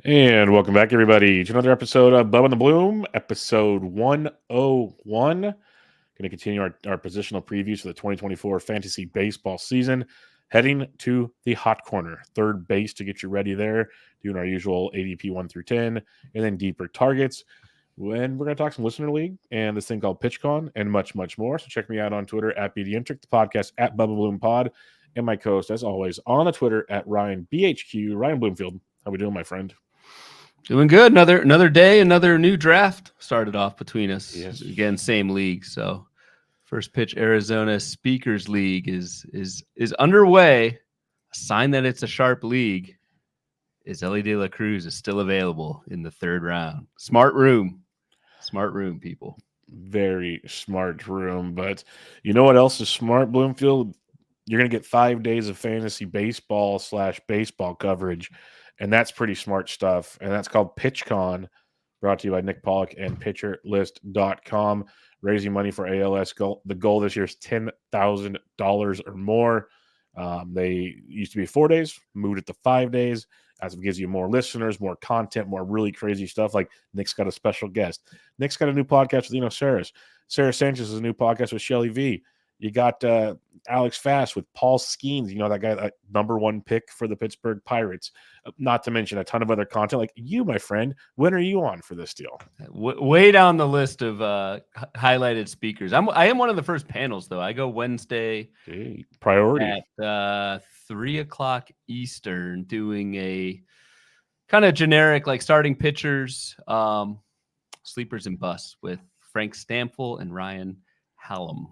And welcome back, everybody, to another episode of Bubba and the Bloom, episode 101. Going to continue our positional previews for the 2024 fantasy baseball season, heading to the hot corner, third base to get you ready there, doing our usual ADP 1 through 10, and then deeper targets. When we're going to talk some listener league and this thing called PitchCon and much, much more. So check me out on Twitter at BDintric, the podcast at Bubba Bloom Pod, and my co-host, as always, on the Twitter at Ryan BHQ, Ryan Bloomfield. How we doing, my friend? Doing good. Another day, another new draft started off between us. Yes. Again, same league. So first pitch Arizona Speakers League is underway. A sign that it's a sharp league is Ellie De La Cruz is still available in the third round. Smart room, people. Very smart room. But you know what else is smart, Bloomfield? You're going to get 5 days of fantasy baseball / baseball coverage. And that's pretty smart stuff. And that's called PitchCon, brought to you by Nick Pollock and PitcherList.com. Raising money for ALS. The goal this year is $10,000 or more. They used to be 4 days, moved it to 5 days. As it gives you more listeners, more content, more really crazy stuff. Like Nick's got a special guest. Nick's got a new podcast with Saras. Sarah Sanchez has a new podcast with Shelly V. You got Alex Fast with Paul Skeens, that guy, that #1 pick for the Pittsburgh Pirates. Not to mention a ton of other content. Like you, my friend, when are you on for this deal? Way down the list of highlighted speakers. I am one of the first panels, though. I go Wednesday. Priority. At 3:00 Eastern, doing a kind of generic, like starting pitchers, sleepers and busts with Frank Stamfel and Ryan Hallam.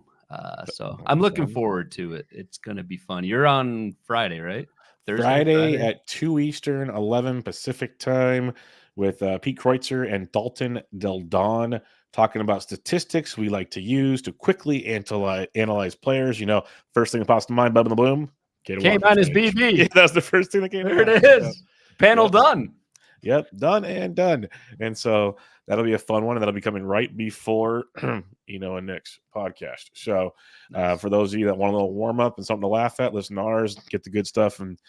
So I'm looking forward to it. It's going to be fun. You're on Friday, right? Friday at 2 Eastern, 11 Pacific time with Pete Kreutzer and Dalton Del Don talking about statistics we like to use to quickly analyze players. First thing that pops to mind, Bub and the Bloom. K-minus BB. Yeah, that's the first thing that came There it is. Panel done. Yep, done and done. And so that'll be a fun one, and that'll be coming right before and Nick's podcast. So for those of you that want a little warm up and something to laugh at, listen to ours, get the good stuff, and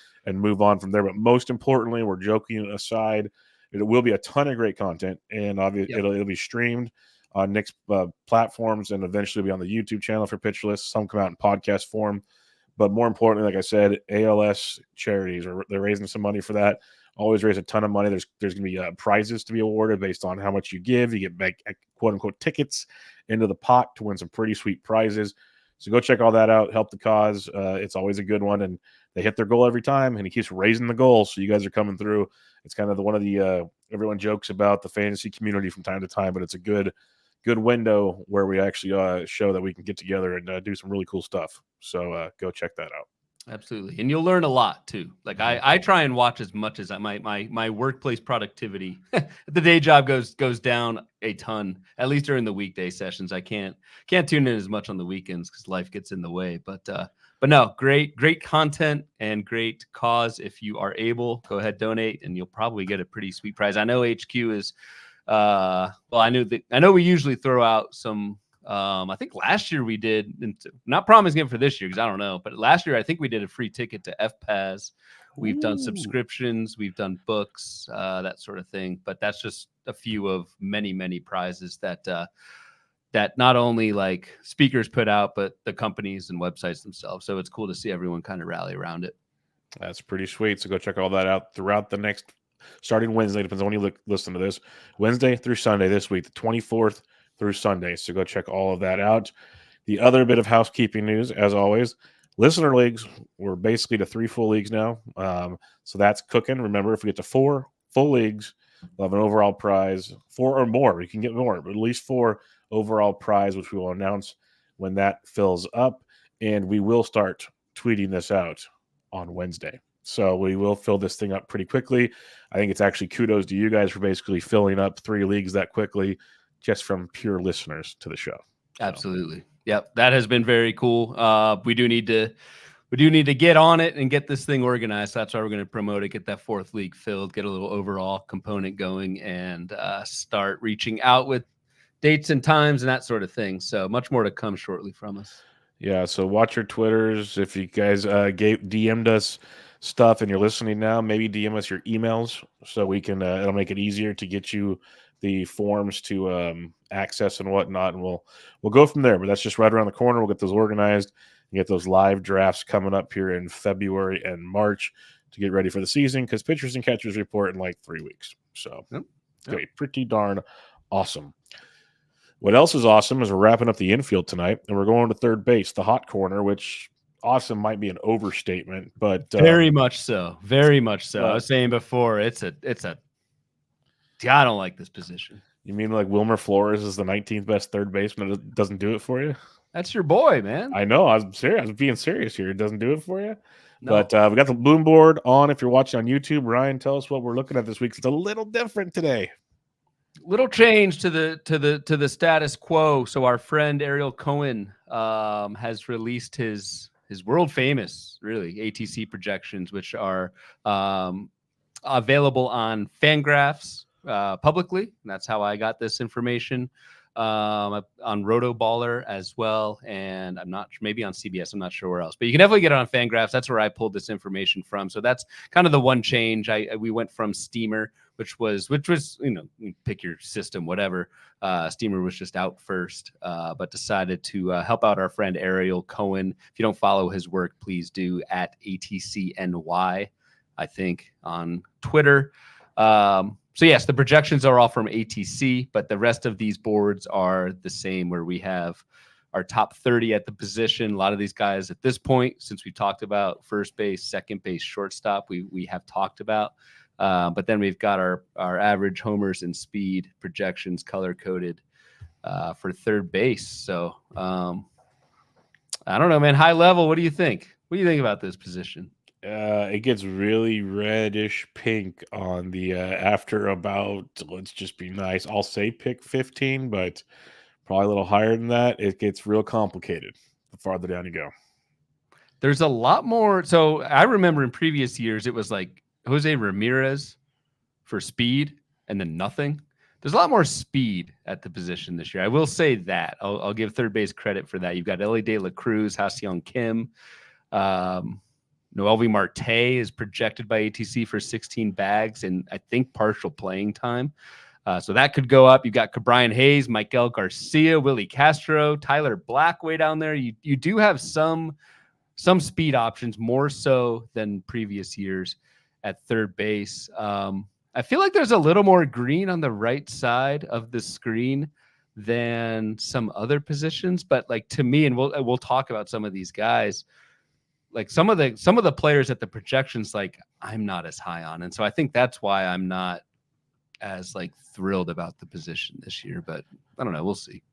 move on from there. But most importantly, we're joking aside, it will be a ton of great content, and obviously it'll be streamed on Nick's platforms, and eventually be on the YouTube channel for Pitch List. Some come out in podcast form. But more importantly, like I said, ALS charities, they're raising some money for that. Always raise a ton of money. There's going to be prizes to be awarded based on how much you give. You get back, quote unquote, tickets into the pot to win some pretty sweet prizes. So go check all that out. Help the cause. It's always a good one, and they hit their goal every time. And he keeps raising the goal, so you guys are coming through. It's kind of one of the everyone jokes about the fantasy community from time to time, but it's a good window where we actually show that we can get together and do some really cool stuff. So go check that out. Absolutely. And you'll learn a lot too. Like I try and watch as much as my workplace productivity the day job goes down a ton, at least during the weekday sessions. I can't tune in as much on the weekends because life gets in the way. But no, great content and great cause. If you are able, go ahead, donate, and you'll probably get a pretty sweet prize. I know HQ is I know we usually throw out some. I think last year we did, not promising it for this year because I don't know, but last year I think we did a free ticket to FPAS. We've done subscriptions, we've done books, that sort of thing. But that's just a few of many, many prizes that not only like speakers put out, but the companies and websites themselves. So it's cool to see everyone kind of rally around it. That's pretty sweet. So go check all that out throughout the next, starting Wednesday, depends on when you listen to this, Wednesday through Sunday this week, the 24th through Sunday. So go check all of that out. The other bit of housekeeping news, as always, listener leagues, we're basically to 3 full leagues now. So that's cooking. Remember, if we get to 4 full leagues, we'll have an overall prize, 4 or more. We can get more, but at least 4 overall prize, which we will announce when that fills up. And we will start tweeting this out on Wednesday. So we will fill this thing up pretty quickly. I think it's actually kudos to you guys for basically filling up 3 leagues that quickly, just from pure listeners to the show. Absolutely. Yep. That has been very cool. We do need to get on it and get this thing organized. That's why we're going to promote it, get that 4th league filled, get a little overall component going, and start reaching out with dates and times and that sort of thing. So much more to come shortly from us. Yeah. So watch your Twitters. If you guys DM'd us stuff and you're listening now, maybe DM us your emails so we can, it'll make it easier to get you the forms to access and whatnot. And we'll go from there, but that's just right around the corner. We'll get those organized and get those live drafts coming up here in February and March to get ready for the season, because pitchers and catchers report in like 3 weeks. So it's going to be pretty darn awesome. What else is awesome is we're wrapping up the infield tonight, and we're going to third base, the hot corner, which awesome might be an overstatement, but very much so. Very much so. I but- was saying before, it's a. I don't like this position. you mean like Wilmer Flores is the 19th best third baseman? It doesn't do it for you? That's your boy, man. I know. I was serious. I was being serious here. It doesn't do it for you. No. But we got the boom board on. If you're watching on YouTube, Ryan, tell us what we're looking at this week. It's a little different today. Little change to the status quo. So our friend Ariel Cohen has released his world famous, really, ATC projections, which are available on Fangraphs publicly. And that's how I got this information. On Rotoballer as well, and I'm not maybe on CBS. I'm not sure where else, but you can definitely get it on Fangraphs. That's where I pulled this information from. So that's kind of the one change. We went from Steamer, which was you pick your system, whatever. Steamer was just out first, but decided to help out our friend Ariel Cohen. If you don't follow his work, please do at ATCNY, I think, on Twitter. So yes, the projections are all from ATC, but the rest of these boards are the same, where we have our top 30 at the position. A lot of these guys at this point, since we talked about first base, second base, shortstop, we have talked about. But then we've got our average homers and speed projections color coded for third base. So I don't know, man. High level, what do you think? What do you think about this position? It gets really reddish pink on the after about, let's just be nice, I'll say pick 15, but probably a little higher than that. It gets real complicated the farther down you go. There's a lot more. So I remember in previous years, it was like Jose Ramirez for speed and then nothing. There's a lot more speed at the position this year. I will say that. I'll give third base credit for that. You've got Ellie De La Cruz, Ha-Seong Kim, Noelvi Marte is projected by ATC for 16 bags and I think partial playing time. So that could go up. You've got Brian Hayes, Miguel Garcia, Willie Castro, Tyler Black way down there. You do have some speed options, more so than previous years at third base. I feel like there's a little more green on the right side of the screen than some other positions. But like to me, and we'll talk about some of these guys, like some of the players at the projections, like I'm not as high on. And so I think that's why I'm not as like thrilled about the position this year, but I don't know. We'll see.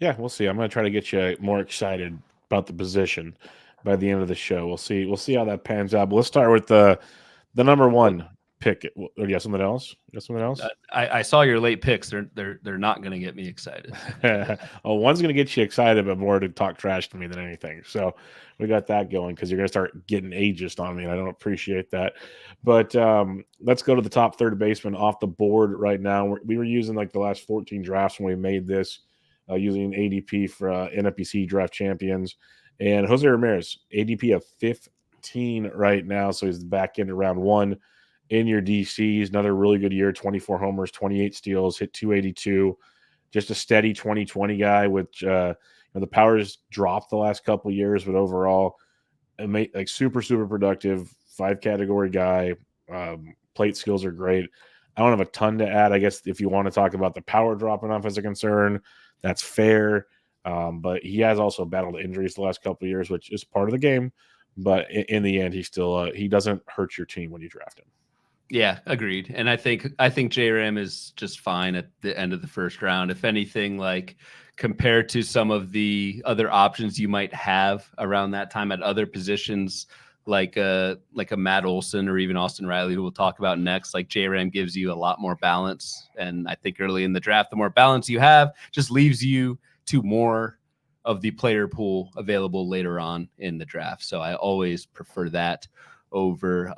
Yeah, we'll see. I'm going to try to get you more excited about the position by the end of the show. We'll see. We'll see how that pans out. But let's start with the number one pick. Or you got something else? I saw your late picks. They're not going to get me excited. Oh, one's going to get you excited, but more to talk trash to me than anything. So we got that going because you're going to start getting ageist on me, and I don't appreciate that. But let's go to the top third baseman off the board right now. We were using like the last 14 drafts when we made this, using ADP for NFBC draft champions. And Jose Ramirez, ADP of 15 right now. So he's back into round one in your DCs. Another really good year, 24 homers, 28 steals, hit 282. Just a steady 2020 guy, which the power's dropped the last couple of years, but overall, like super productive, 5-category guy. Plate skills are great. I don't have a ton to add. I guess if you want to talk about the power dropping off as a concern, that's fair. But he has also battled injuries the last couple of years, which is part of the game. But in the end, he still he doesn't hurt your team when you draft him. Yeah, agreed. And I think JRAM is just fine at the end of the first round. If anything, like compared to some of the other options you might have around that time at other positions, like a Matt Olson or even Austin Riley, who we'll talk about next, like JRAM gives you a lot more balance. And I think early in the draft, the more balance you have just leaves you to more of the player pool available later on in the draft. So I always prefer that over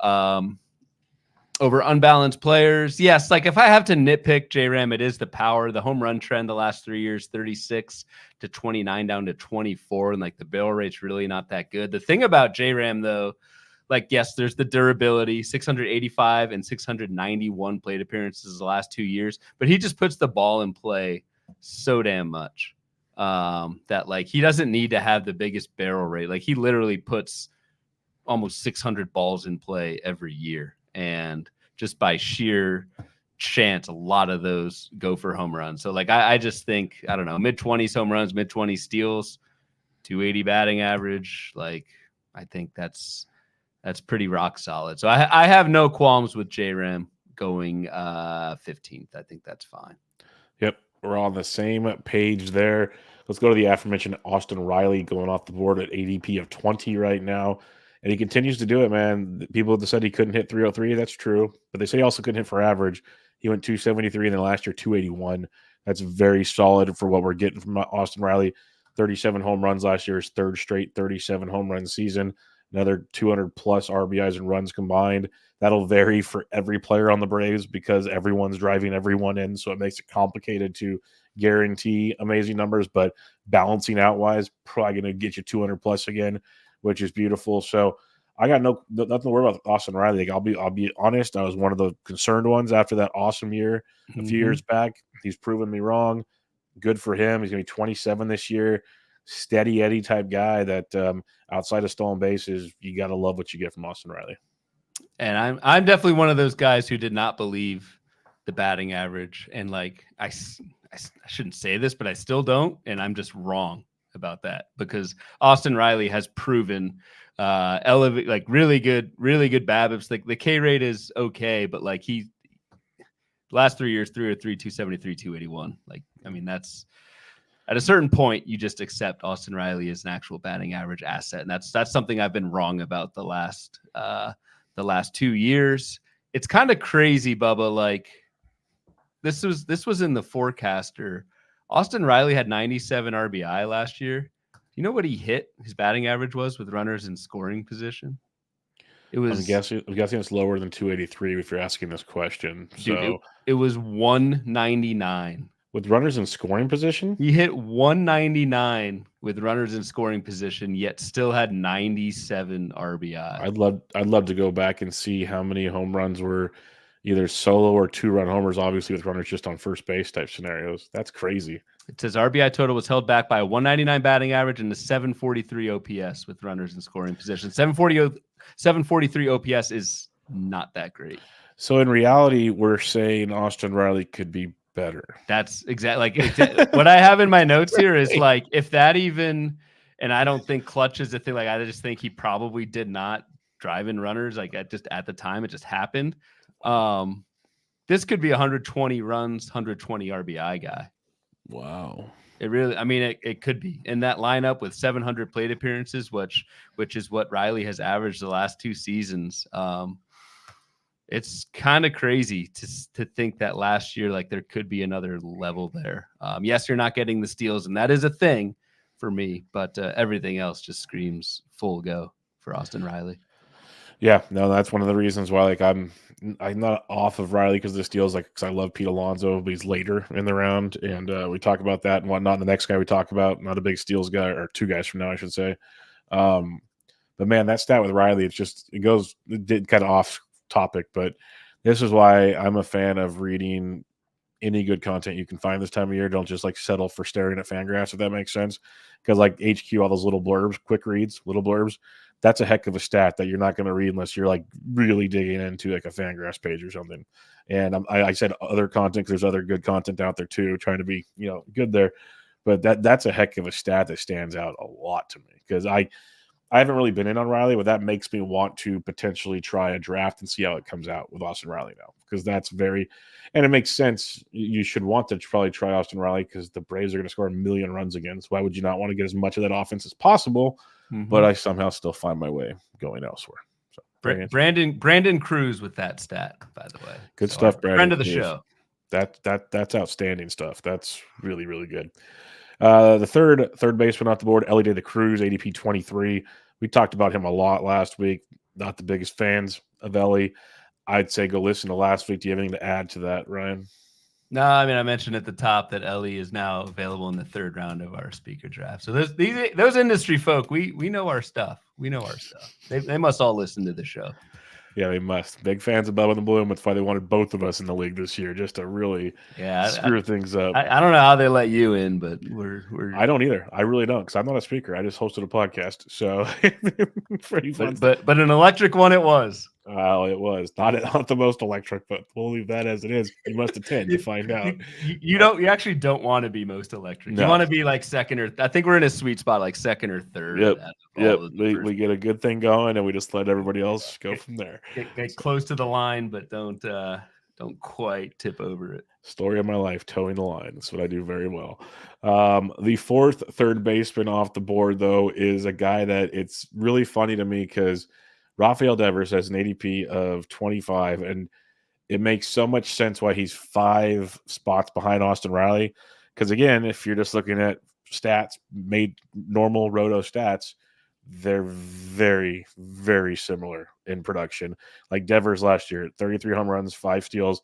unbalanced players. Yes, like if I have to nitpick JRAM, it is the power. The home run trend the last 3 years, 36 to 29 down to 24. And like the barrel rate's really not that good. The thing about JRAM though, like, yes, there's the durability, 685 and 691 plate appearances the last 2 years, but he just puts the ball in play so damn much that like he doesn't need to have the biggest barrel rate. Like he literally puts almost 600 balls in play every year, and just by sheer chance, a lot of those go for home runs. So like I just think, I don't know, mid-20s home runs, mid-20s steals, 280 batting average. Like I think that's pretty rock solid. So I have no qualms with J-Ram going 15th. I think that's fine. Yep, we're on the same page there. Let's go to the aforementioned Austin Riley going off the board at ADP of 20 right now. And he continues to do it, man. People said he couldn't hit 303. That's true. But they say he also couldn't hit for average. He went 273, and then last year 281. That's very solid for what we're getting from Austin Riley. 37 home runs last year, his third straight 37 home run season. Another 200-plus RBIs and runs combined. That'll vary for every player on the Braves because everyone's driving everyone in, so it makes it complicated to guarantee amazing numbers. But balancing out-wise, probably going to get you 200-plus again, which is beautiful. So I got nothing to worry about Austin Riley. Like, I'll be honest. I was one of the concerned ones after that awesome year a few years back. He's proven me wrong. Good for him. He's going to be 27 this year. Steady Eddie type guy that outside of stolen bases, you got to love what you get from Austin Riley. And I'm definitely one of those guys who did not believe the batting average. And like I shouldn't say this, but I still don't. And I'm just wrong about that because Austin Riley has proven elevate, like really good BABIPs. Like the K rate is okay, but like he last 3 years, 303, 273, 281. Like, I mean, that's at a certain point, you just accept Austin Riley as an actual batting average asset. And that's something I've been wrong about the last 2 years. It's kind of crazy, Bubba. Like this was in the forecaster. Austin Riley had 97 RBI last year. You know what he hit? His batting average was with runners in scoring position. It was. I'm guessing it's lower than 283 if you're asking this question. Dude, so it was 199 with runners in scoring position. He hit 199 with runners in scoring position, yet still had 97 RBI. I'd love to go back and see how many home runs were either solo or 2-run homers, obviously with runners just on first base type scenarios. That's crazy. It says RBI total was held back by a 199 batting average and a 743 OPS with runners in scoring position. 743 OPS is not that great. So in reality, we're saying Austin Riley could be better. That's exactly what I have in my notes here is like, if that even, and I don't think clutch is a thing. Like, I just think he probably did not drive in runners. Like at the time, it just happened. This could be 120 runs, 120 RBI guy. Wow. It really, I mean, it could be in that lineup with 700 plate appearances, which is what Riley has averaged the last 2 seasons. It's kind of crazy to think that last year, like there could be another level there. Yes, you're not getting the steals, and that is a thing for me, but everything else just screams full go for Austin Riley. Yeah, no, that's one of the reasons why, like, I'm not off of Riley because of the steals, like, because I love Pete Alonso, but he's later in the round, and we talk about that and whatnot. The next guy we talk about, not a big steals guy, or 2 guys from now, I should say. But man, that stat with Riley, it did kind of off topic, but this is why I'm a fan of reading any good content you can find this time of year. Don't just like settle for staring at Fangraphs, if that makes sense. Because like HQ, all those little blurbs, quick reads, little blurbs, that's a heck of a stat that you're not going to read unless you're like really digging into like a Fangraphs page or something. And I said other content because there's other good content out there too, trying to be good there. But that's a heck of a stat that stands out a lot to me because I haven't really been in on Riley, but that makes me want to potentially try a draft and see how it comes out with Austin Riley now, because that's and it makes sense. You should want to probably try Austin Riley because the Braves are going to score 1 million runs again. So why would you not want to get as much of that offense as possible? Mm-hmm. But I somehow still find my way going elsewhere. So Brandon Cruz with that stat, by the way. Good stuff, Brandon. Friend of the show. That's outstanding stuff. That's really, really good. The third baseman off the board, Ellie De La Cruz, ADP 23. We talked about him a lot last week. Not the biggest fans of Ellie. I'd say go listen to last week. Do you have anything to add to that, Ryan? No, I mean I mentioned at the top that Ellie is now available in the 3rd round of our speaker draft. So those industry folk, we know our stuff. We know our stuff. They must all listen to the show. Yeah, they must. Big fans of Bubba and the Bloom. That's why they wanted both of us in the league this year, just to really screw things up. I don't know how they let you in, but we're I don't either. I really don't, because I'm not a speaker. I just hosted a podcast, so pretty fun. But an electric one it was. Well, it was not the most electric, but we'll leave that as it is. You must attend to find out. You actually don't want to be most electric. No. You want to be like second or I think we're in a sweet spot, like second or third. Yep. We get a good thing going, and we just let everybody else go from there. Get close to the line, but don't quite tip over it. Story of my life, towing the line. That's what I do very well. The 4th third baseman off the board, though, is a guy that it's really funny to me because Rafael Devers has an ADP of 25, and it makes so much sense why he's 5 spots behind Austin Riley. Because, again, if you're just looking at stats, made normal roto stats, they're very, very similar in production. Like Devers last year, 33 home runs, 5 steals,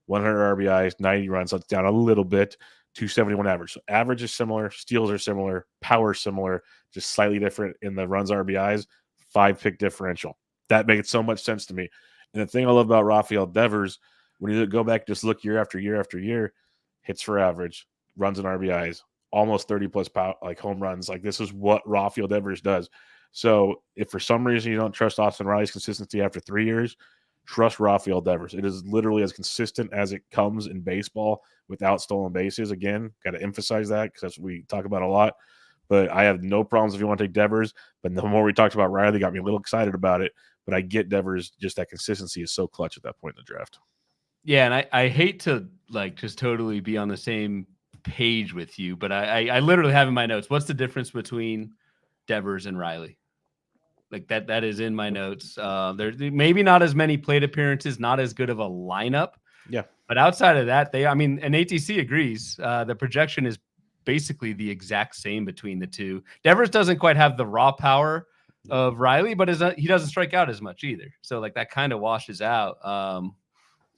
100 RBIs, 90 runs. So it's down a little bit, 271 average. So average is similar, steals are similar, power similar, just slightly different in the runs, RBIs, 5-pick differential. That makes so much sense to me. And the thing I love about Rafael Devers, when you go back, just look year after year after year, hits for average, runs and RBIs, almost 30-plus home runs. Like, this is what Rafael Devers does. So if for some reason you don't trust Austin Riley's consistency after 3 years, trust Rafael Devers. It is literally as consistent as it comes in baseball without stolen bases. Again, got to emphasize that because that's what we talk about a lot. But I have no problems if you want to take Devers. But the more we talked about Riley, got me a little excited about it. But I get Devers, just that consistency is so clutch at that point in the draft. Yeah, and I hate to just totally be on the same page with you, but I literally have in my notes, what's the difference between Devers and Riley? Like that is in my notes. There's maybe not as many plate appearances, not as good of a lineup. Yeah. But outside of that, and ATC agrees, the projection is basically the exact same between the two. Devers doesn't quite have the raw power of Riley, but he doesn't strike out as much either. So that kind of washes out.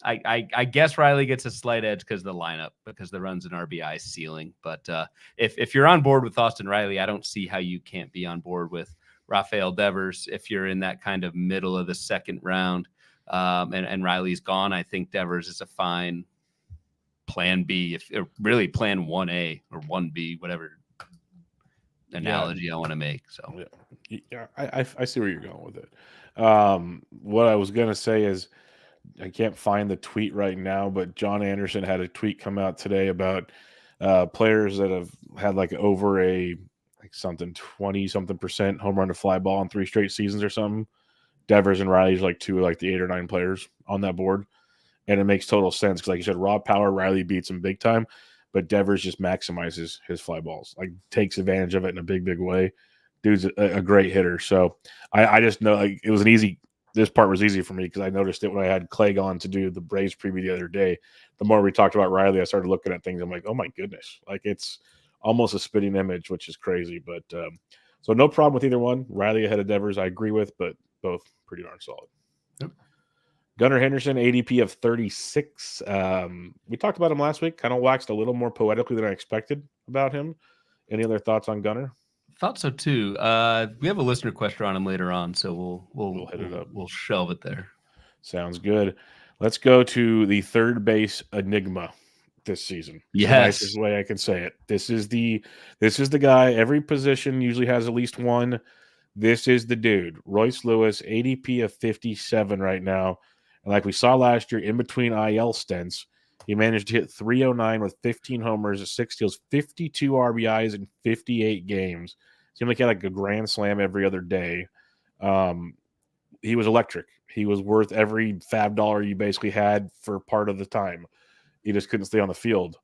I guess Riley gets a slight edge because of the lineup, because the runs and RBI ceiling. But if you're on board with Austin Riley, I don't see how you can't be on board with Rafael Devers if you're in that kind of middle of the 2nd round. And Riley's gone. I think Devers is a fine plan B, really plan 1A or 1B, whatever analogy I want to make. So yeah, I see where you're going with it. What I was going to say is, I can't find the tweet right now, but John Anderson had a tweet come out today about players that have had over a 20-something% home run to fly ball in 3 straight seasons or something. Devers and Riley's 2 of the 8 or 9 players on that board. And it makes total sense because, like you said, raw power, Riley beats him big time, but Devers just maximizes his fly balls, takes advantage of it in a big, big way. Dude's a great hitter. So I just know it was this part was easy for me because I noticed it when I had Clegg on to do the Braves preview the other day. The more we talked about Riley, I started looking at things. I'm like, oh my goodness, it's almost a spitting image, which is crazy. But so no problem with either one. Riley ahead of Devers, I agree with, but both pretty darn solid. Yep. Gunnar Henderson, ADP of 36. We talked about him last week, kind of waxed a little more poetically than I expected about him. Any other thoughts on Gunnar? Thought so too. We have a listener question on him later on, so we'll hit it up. We'll shelve it there. Sounds good. Let's go to the third base enigma this season. Yes, the nicest way I can say it. This is the guy. Every position usually has at least one. This is the dude. Royce Lewis, ADP of 57 right now. And like we saw last year, in between IL stints, he managed to hit 309 with 15 homers, 6 steals, 52 RBIs in 58 games. Seemed like he had a grand slam every other day. He was electric. He was worth every fab dollar you basically had for part of the time. He just couldn't stay on the field.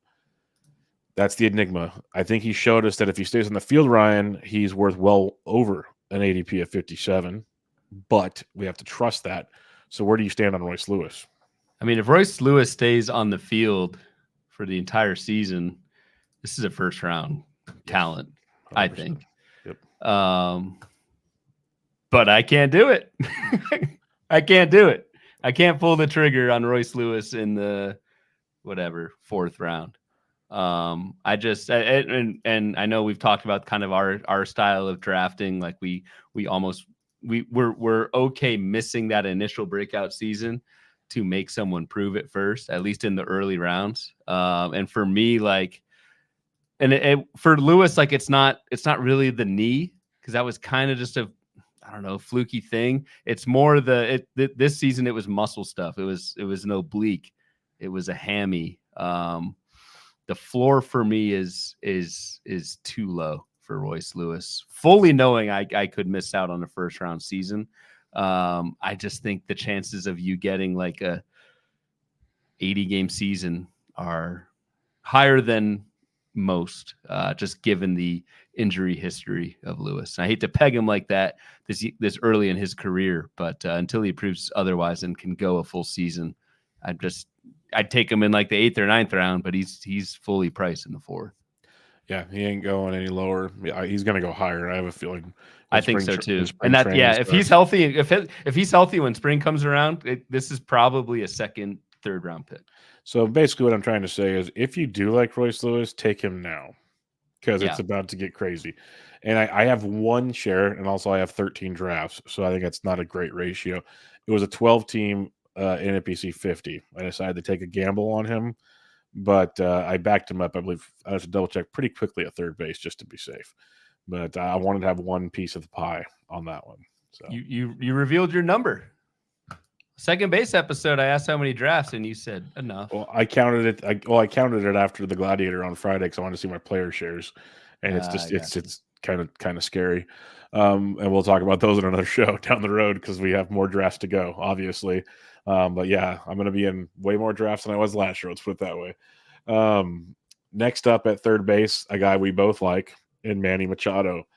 That's the enigma. I think he showed us that if he stays on the field, Ryan, he's worth well over an ADP of 57. But we have to trust that. So where do you stand on Royce Lewis? I mean, if Royce Lewis stays on the field for the entire season, this is a first-round talent, 100%. I think. Yep. But I can't do it. I can't do it. I can't pull the trigger on Royce Lewis in the whatever, 4th round. I just and I know we've talked about kind of our style of drafting. Like we're okay missing that initial breakout season to make someone prove it first, at least in the early rounds. And for me, like, and for Lewis, like it's not really the knee, because that was kind of just a, I don't know, fluky thing. It's more this season it was muscle stuff. It was an oblique. It was a hammy. The floor for me is too low for Royce Lewis, fully knowing I could miss out on a 1st round season. I just think the chances of you getting like a 80 game season are higher than most, just given the injury history of Lewis. And I hate to peg him like that this early in his career, but until he proves otherwise and can go a full season, I'd take him in like the 8th or 9th round, but he's fully priced in the 4th. Yeah, he ain't going any lower. Yeah, he's going to go higher. I have a feeling. I think so too. And that, if he's healthy, if he's healthy when spring comes around, this is probably a 2nd, 3rd round pick. So basically, what I'm trying to say is, if you do like Royce Lewis, take him now, because it's about to get crazy. And I have 1 share, and also I have 13 drafts, so I think that's not a great ratio. It was a 12-team NFBC 50. I decided to take a gamble on him, but I backed him up. I believe I have to double check pretty quickly at 3rd base just to be safe. But I wanted to have 1 piece of the pie on that one. So you revealed your number. 2nd base episode, I asked how many drafts, and you said enough. Well, I counted it. I counted it after the Gladiator on Friday because I wanted to see my player shares, and it's just it's kind of scary. And we'll talk about those in another show down the road because we have more drafts to go, obviously. But yeah, I'm going to be in way more drafts than I was last year. Let's put it that way. Next up at 3rd base, a guy we both like, in Manny Machado,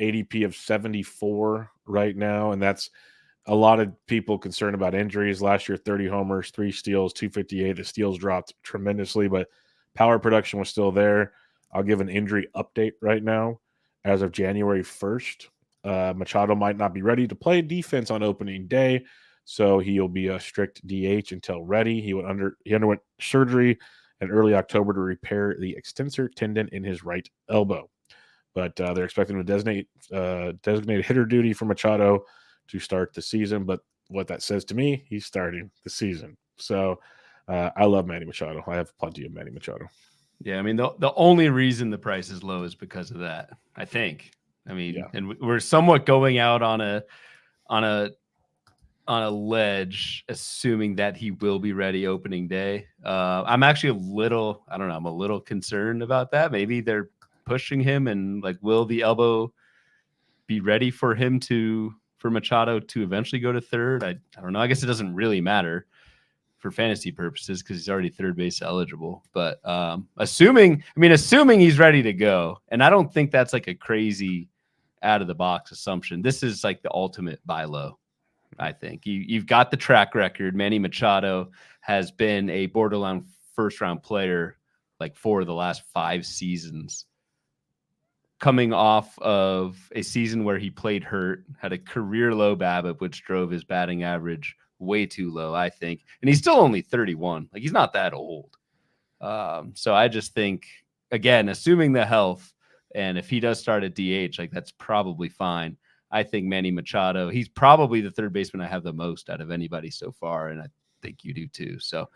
ADP of 74 right now, and that's a lot of people concerned about injuries. Last year, 30 homers, 3 steals, 258. The steals dropped tremendously, but power production was still there. I'll give an injury update right now. As of January 1st, Machado might not be ready to play defense on opening day, so he'll be a strict DH until ready. He underwent surgery in early October to repair the extensor tendon in his right elbow. But they're expecting a designated hitter duty for Machado to start the season. But what that says to me, he's starting the season. So I love Manny Machado. I have plenty of Manny Machado. Yeah, I mean, the only reason the price is low is because of that, I think. I mean, and we're somewhat going out on a ledge, assuming that he will be ready opening day. I'm actually I'm a little concerned about that. Maybe they're pushing him, and like, will the elbow be ready for Machado to eventually go to 3rd? I don't know. I guess it doesn't really matter for fantasy purposes because he's already 3rd base eligible. But assuming he's ready to go, and I don't think that's like a crazy out of the box assumption. This is like the ultimate buy low. I think you've got the track record. Manny Machado has been a borderline 1st round player like 4 of the last 5 seasons, coming off of a season where he played hurt, had a career low BABIP, which drove his batting average way too low, I think. And he's still only 31. Like, he's not that old. So I just think, again, assuming the health, and if he does start at DH, like, that's probably fine. I think Manny Machado, he's probably the 3rd baseman I have the most out of anybody so far, and I think you do too. So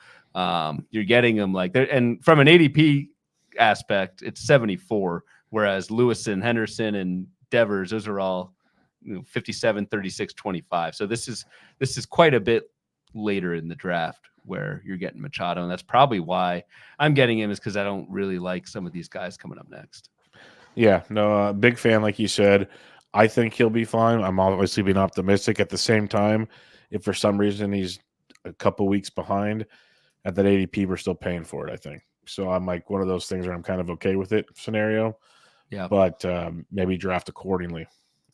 you're getting him like there. And from an ADP aspect, it's 74, whereas Lewis and Henderson and Devers, those are all 57, 36, 25. So this is quite a bit later in the draft where you're getting Machado, and that's probably why I'm getting him, is because I don't really like some of these guys coming up next. Yeah, no, big fan, like you said. I think he'll be fine. I'm obviously being optimistic. At the same time, if for some reason he's a couple weeks behind at that ADP, we're still paying for it, I think. So I'm like one of those things where I'm kind of okay with it scenario. Yeah. But maybe draft accordingly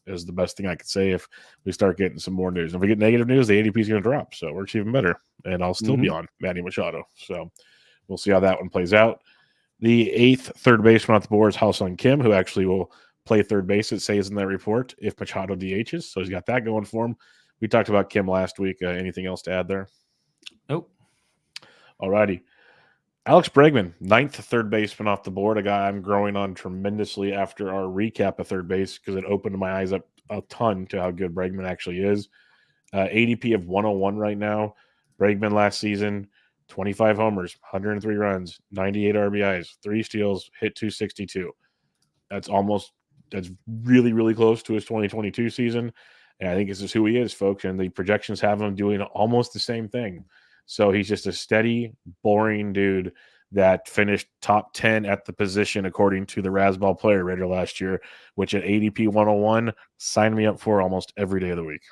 is the best thing I could say if we start getting some more news. If we get negative news, the ADP is going to drop. So it works even better. And I'll still be on Manny Machado. So we'll see how that one plays out. The 8th 3rd baseman off the board is Ha-Seong Kim, who actually will play 3rd base, it says in that report, if Machado DHs. So he's got that going for him. We talked about Kim last week. Anything else to add there? Nope. All righty. Alex Bregman, 9th third baseman off the board, a guy I'm growing on tremendously after our recap of third base because it opened my eyes up a ton to how good Bregman actually is. ADP of 101 right now. Bregman last season, 25 homers, 103 runs, 98 RBIs, 3 steals, hit 262. That's really, really close to his 2022 season. And I think this is who he is, folks. And the projections have him doing almost the same thing. So he's just a steady, boring dude that finished top 10 at the position according to the Razzball Player Rater last year, which at ADP 101, sign me up for almost every day of the week.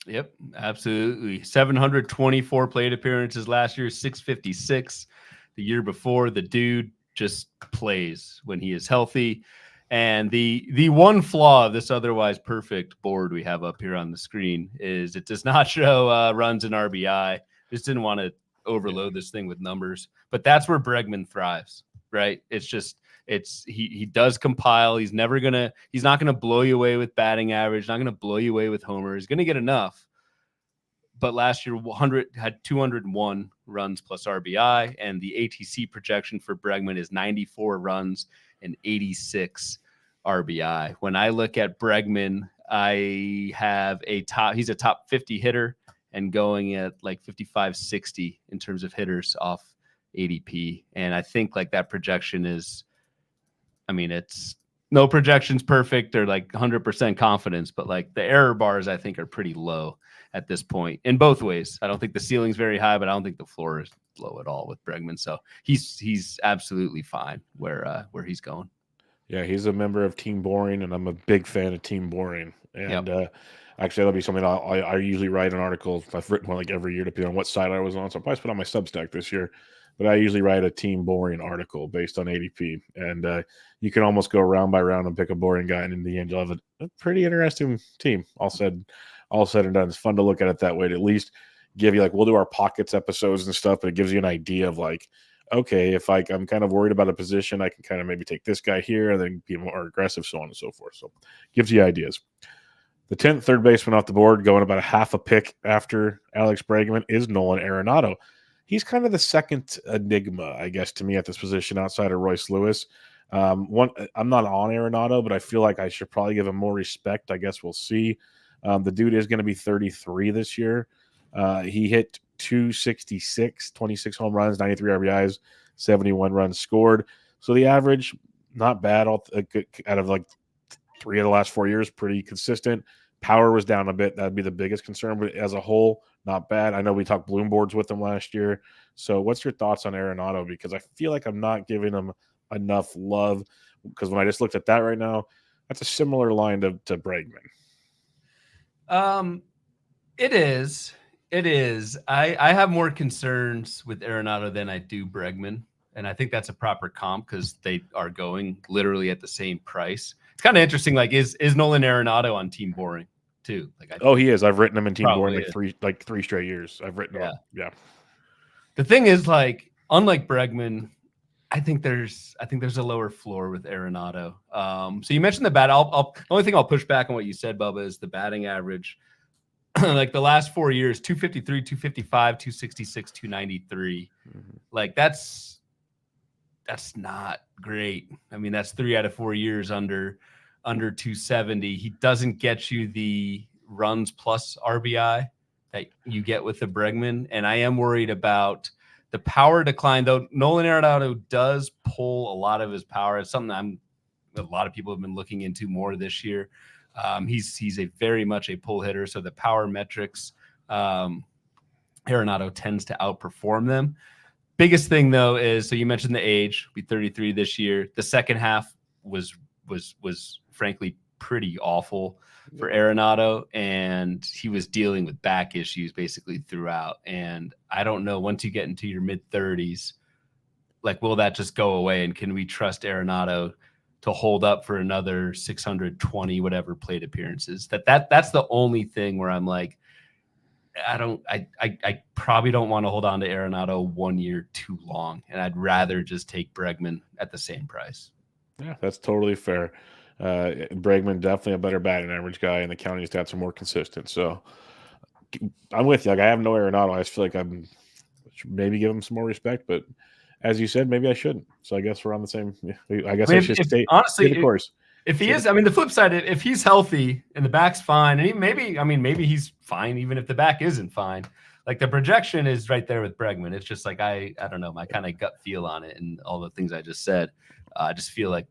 Yep, absolutely. 724 plate appearances last year, 656 the year before. The dude just plays when he is healthy. And the one flaw of this otherwise perfect board we have up here on the screen is it does not show runs and RBI. Just didn't want to overload this thing with numbers, but that's where Bregman thrives, right? He does compile. He's not gonna blow you away with batting average, not gonna blow you away with homers. He's gonna get enough. But last year, 100 had 201 runs plus RBI, and the ATC projection for Bregman is 94 runs and 86 RBI. When I look at Bregman, he's a top 50 hitter and going at like 55, 60 in terms of hitters off ADP. And I think like that projection is, it's no projection's perfect or like 100% confidence, but like the error bars I think are pretty low at this point in both ways. I don't think the ceiling's very high, but I don't think the floor is low at all with Bregman. So he's absolutely fine where he's going. Yeah, he's a member of Team Boring, and I'm a big fan of Team Boring. And actually, that'll be something I usually write an article. I've written one like every year, depending on what side I was on. So I'll probably put on my Substack this year. But I usually write a Team Boring article based on ADP. And you can almost go round by round and pick a boring guy, and in the end, you'll have a pretty interesting team. All said and done. It's fun to look at it that way to at least give you, like, we'll do our pockets episodes and stuff, but it gives you an idea of, like, okay, if I'm kind of worried about a position, I can kind of maybe take this guy here and then be more aggressive, so on and so forth. So gives you ideas. The 10th third baseman off the board, going about a half a pick after Alex Bregman, is Nolan Arenado. He's kind of the second enigma, I guess, to me at this position outside of Royce Lewis. I'm not on Arenado, but I feel like I should probably give him more respect. I guess we'll see. The dude is going to be 33 this year. He hit 266, 26 home runs, 93 RBIs, 71 runs scored. So the average, not bad out of like 3 of the last 4 years, pretty consistent. Power was down a bit. That'd be the biggest concern, but as a whole, not bad. I know we talked bloom boards with him last year. So what's your thoughts on Arenado? Because I feel like I'm not giving him enough love, because when I just looked at that right now, that's a similar line to Bregman. It is. I have more concerns with Arenado than I do Bregman. And I think that's a proper comp because they are going literally at the same price. It's kind of interesting. Like, is Nolan Arenado on Team Boring too? He is. I've written him in Team Boring like three straight years. I've written him. Yeah. The thing is, like, unlike Bregman, I think there's a lower floor with Arenado. So you mentioned the bat. The only thing I'll push back on what you said, Bubba, is the batting average. Like the last 4 years, 253, 255, 266, 293. Mm-hmm. Like that's not great. That's 3 out of 4 years under 270. He doesn't get you the runs plus RBI that you get with the Bregman. And I am worried about the power decline, though. Nolan Arenado does pull a lot of his power. It's something a lot of people have been looking into more this year. He's a very much a pull hitter, so the power metrics, Arenado tends to outperform them. Biggest thing though is, so you mentioned the age, be 33 this year. The second half was frankly pretty awful for Arenado, and he was dealing with back issues basically throughout. And I don't know, once you get into your mid 30s, like, will that just go away? And can we trust Arenado to hold up for another 620 whatever plate appearances? That's the only thing where I'm like, I probably don't want to hold on to Arenado 1 year too long, and I'd rather just take Bregman at the same price. Yeah, that's totally fair. Bregman definitely a better batting average guy, and the county stats are more consistent. So I'm with you. Like, I have no Arenado. I just feel like I should maybe give him some more respect, but as you said, maybe I shouldn't. So I guess we're on the same. I guess I I mean, should if, stay honestly, the course. if he is, I mean, the flip side, if he's healthy and the back's fine, and maybe he's fine even if the back isn't fine. Like the projection is right there with Bregman. It's just like I don't know, my kind of gut feel on it and all the things I just said. I just feel like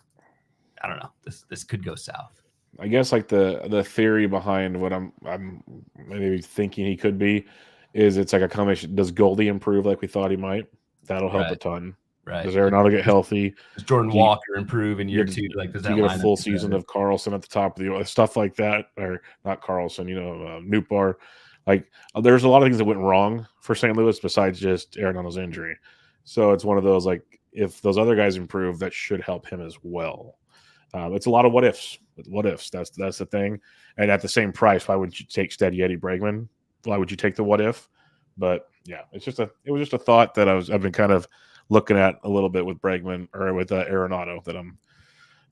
I don't know, this could go south. I guess like the theory behind what I'm maybe thinking he could be is it's like a combination. Does Goldie improve like we thought he might? That'll help a ton. Right. Does Arenado get healthy? Does Jordan Walker improve in year 2? Like, does do that you get a full lineup season of Carlson at the top of the stuff like that, or not Carlson? Nootbaar. Like, there's a lot of things that went wrong for St. Louis besides just Arenado's injury. So it's one of those like if those other guys improve, that should help him as well. It's a lot of what ifs. What ifs? That's the thing. And at the same price, why wouldn't you take Steady Eddie Bregman? Why would you take the what if? But yeah, it was just a thought that I've been kind of looking at a little bit with Bregman or with Arenado that I'm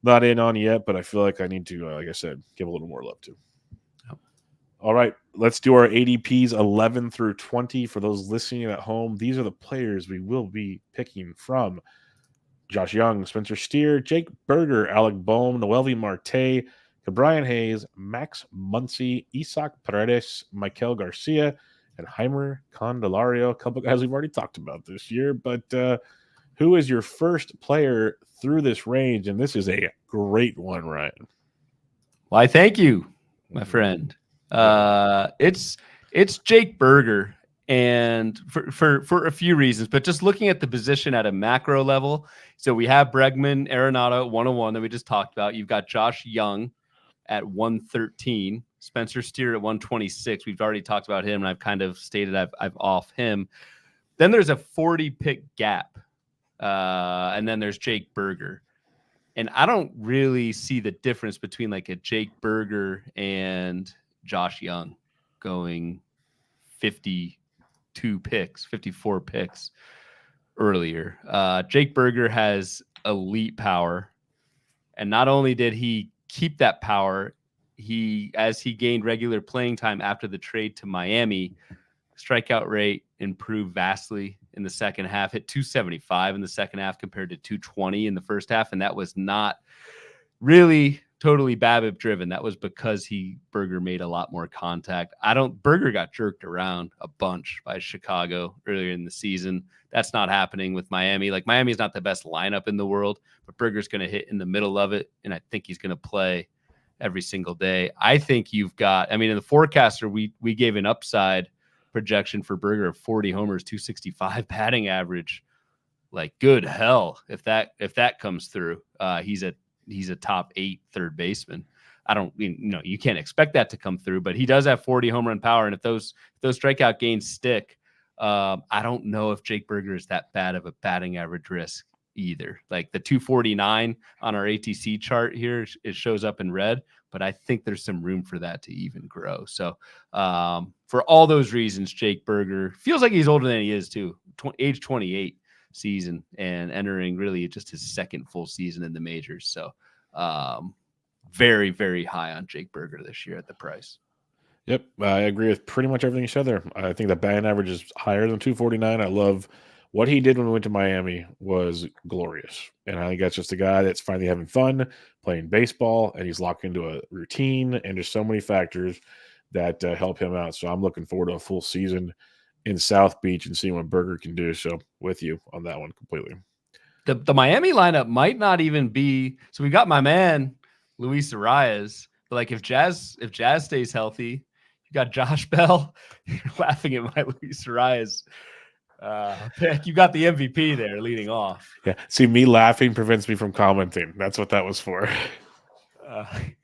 not in on yet, but I feel like I need to, like I said, give a little more love to. Yep. All right, let's do our ADPs 11 through 20 for those listening at home. These are the players we will be picking from. Josh Young, Spencer Steer, Jake Berger, Alec Bohm, Noelvi Marte, Brian Hayes, Max Muncy, Isaac Paredes, Michael Garcia, and Heimer Candelario. A couple guys we've already talked about this year, but who is your first player through this range? And this is a great one, Ryan. Why, thank you, my friend. It's Jake Berger, and for a few reasons, but just looking at the position at a macro level. So we have Bregman, Arenado at 101 that we just talked about. You've got Josh Young at 113, Spencer Steer at 126. We've already talked about him, and I've kind of stated I've off him. Then there's a 40 pick gap, and then there's Jake Berger. And I don't really see the difference between like a Jake Berger and Josh Young going 52 picks, 54 picks earlier. Jake Berger has elite power. And not only did he keep that power, as he gained regular playing time after the trade to Miami, strikeout rate improved vastly in the second half, hit 275 in the second half compared to 220 in the first half. And that was not really totally BABIP driven. That was because Berger made a lot more contact. Berger got jerked around a bunch by Chicago earlier in the season. That's not happening with Miami. Like, Miami is not the best lineup in the world, but Berger's going to hit in the middle of it. And I think he's going to play every single day. I think in the forecaster, we gave an upside projection for Berger of 40 homers, 265 batting average. Like, good hell, if that comes through, he's a top 8 third baseman. You can't expect that to come through, but he does have 40 home run power. And if those strikeout gains stick, I don't know if Jake Berger is that bad of a batting average risk either. Like, the 249 on our ATC chart here, it shows up in red, but I think there's some room for that to even grow. So for all those reasons, Jake Berger feels like he's older than he is too. Age 28 season and entering really just his second full season in the majors. So very, very high on Jake Berger this year at the price. Yep, I agree with pretty much everything you said there. I think the batting average is higher than 249. I love what he did when we went to Miami was glorious. And I think that's just a guy that's finally having fun playing baseball, and he's locked into a routine, and there's so many factors that help him out. So I'm looking forward to a full season in South Beach and seeing what Berger can do. So with you on that one completely. The Miami lineup might not even be – so we got my man, Luis Arias. But like if Jazz stays healthy, you got Josh Bell. You're laughing at my Luis Arias pick. You got the MVP there leading off. Yeah. See, me laughing prevents me from commenting. That's what that was for. It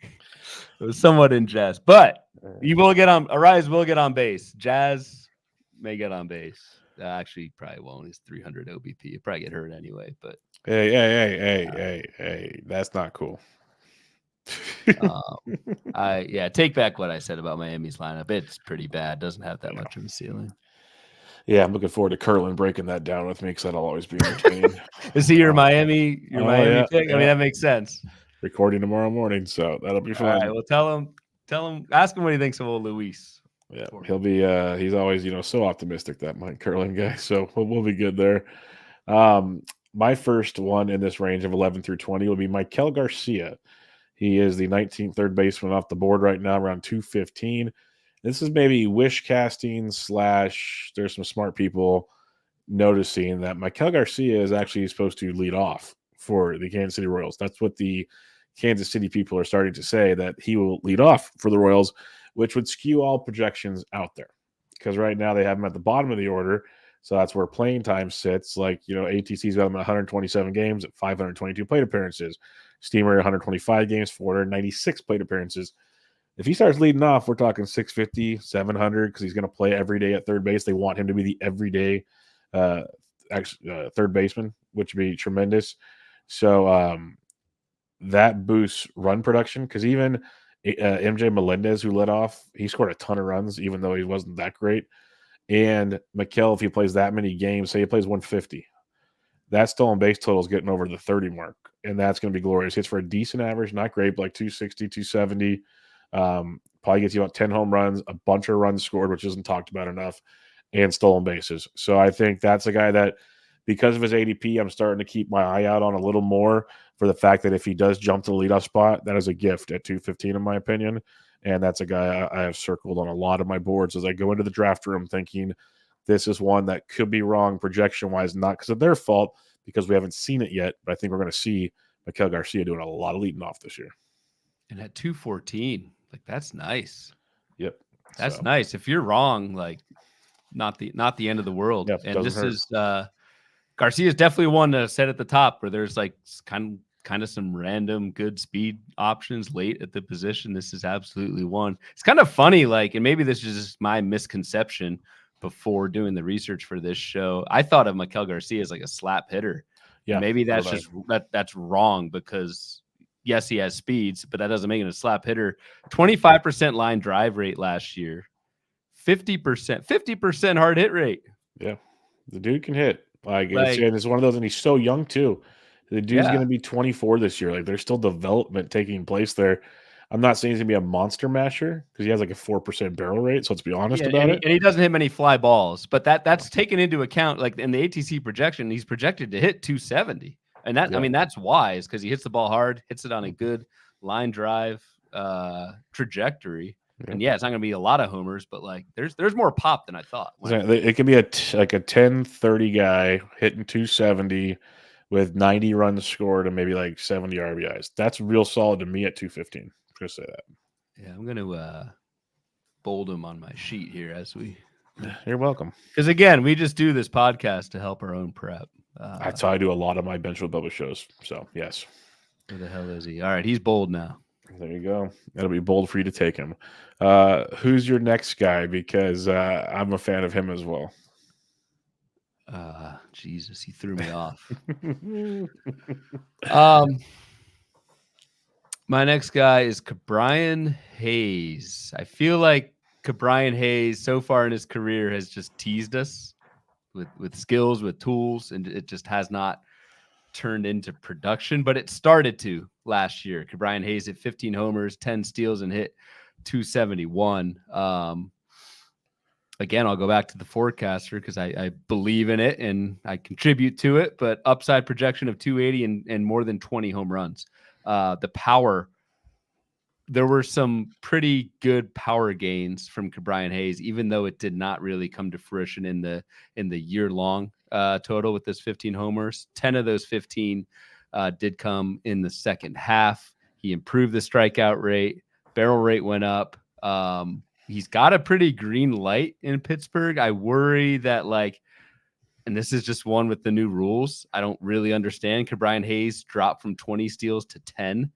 was somewhat in jest, but Arias will get on base. Jazz may get on base. Actually, probably won't. He's 300 OBP. He'll probably get hurt anyway. But hey, that's not cool. Take back what I said about Miami's lineup. It's pretty bad. Doesn't have that much of a ceiling. Yeah, I'm looking forward to Kirtland breaking that down with me because that'll always be entertaining. Is he your Miami pick? I mean, that makes sense. Recording tomorrow morning, so that'll be fun. All right, well, tell him, ask him what he thinks of old Luis. Yeah, he'll be. He's always, so optimistic, that Mike Kirtland guy. So we'll be good there. My first one in this range of 11 through 20 will be Maikel Garcia. He is the 19th third baseman off the board right now, around 215. This is maybe wish casting / there's some smart people noticing that Maikel Garcia is actually supposed to lead off for the Kansas City Royals. That's what the Kansas City people are starting to say, that he will lead off for the Royals, which would skew all projections out there. Because right now they have him at the bottom of the order. So that's where playing time sits. Like, ATC's got him at 127 games at 522 plate appearances. Steamer 125 games, 496 plate appearances. If he starts leading off, we're talking 650, 700, because he's going to play every day at third base. They want him to be the everyday third baseman, which would be tremendous. So that boosts run production, because even MJ Melendez, who led off, he scored a ton of runs, even though he wasn't that great. And Maikel, if he plays that many games, say he plays 150, that stolen base total is getting over the 30 mark, and that's going to be glorious. Hits for a decent average, not great, but like 260, 270. Probably gets you about 10 home runs, a bunch of runs scored, which isn't talked about enough, and stolen bases. So I think that's a guy that, because of his ADP, I'm starting to keep my eye out on a little more, for the fact that if he does jump to the leadoff spot, that is a gift at 215, in my opinion. And that's a guy I have circled on a lot of my boards as I go into the draft room, thinking this is one that could be wrong projection-wise, not because of their fault, because we haven't seen it yet. But I think we're going to see Maikel Garcia doing a lot of leading off this year. And at 214, like, that's nice. Yep. That's nice. If you're wrong, like, not the end of the world. Yep, and this hurt. Is Garcia is definitely one to set at the top, where there's like kind of some random good speed options late at the position. This is absolutely one. It's kind of funny, like, and maybe this is just my misconception before doing the research for this show. I thought of Maikel Garcia as like a slap hitter. Yeah, maybe that's just that's wrong, because yes, he has speeds, but that doesn't make him a slap hitter. 25% line drive rate last year, 50% hard hit rate. Yeah, the dude can hit. It's one of those, and he's so young too. The dude's going to be 24 this year. Like, there's still development taking place there. I'm not saying he's going to be a monster masher, because he has like a 4% barrel rate. So let's be honest about it. And he doesn't hit many fly balls, but that's taken into account. Like, in the ATC projection, he's projected to hit 270. And that, I mean, that's wise, because he hits the ball hard, hits it on a good line drive trajectory. Yeah. And it's not going to be a lot of homers, but like there's more pop than I thought. It could be like a 10-30 guy hitting 270 with 90 runs scored and maybe like 70 RBIs. That's real solid to me at 215. I'm going to say that. Yeah, I'm going to bold him on my sheet here as we. You're welcome. Because again, we just do this podcast to help our own prep. That's how I do a lot of my Bench with Bubba shows. So yes. Where the hell is he? All right, he's bold now. There you go. That'll be bold for you to take him. Who's your next guy? Because I'm a fan of him as well. Jesus, he threw me off. My next guy is Ke'Bryan Hayes. I feel like Ke'Bryan Hayes so far in his career has just teased us with skills, with tools, and it just has not turned into production, but it started to last year. Ke'Bryan Hayes hit 15 homers, 10 steals, and hit 271. Again, I'll go back to the forecaster, because I believe in it and I contribute to it, but upside projection of 280 and more than 20 home runs. The power, there were some pretty good power gains from Ke'Bryan Hayes, even though it did not really come to fruition in the year-long total with this 15 homers. 10 of those 15 did come in the second half. He improved the strikeout rate. Barrel rate went up. He's got a pretty green light in Pittsburgh. I worry that, like, and this is just one with the new rules, I don't really understand. Ke'Bryan Hayes dropped from 20 steals to 10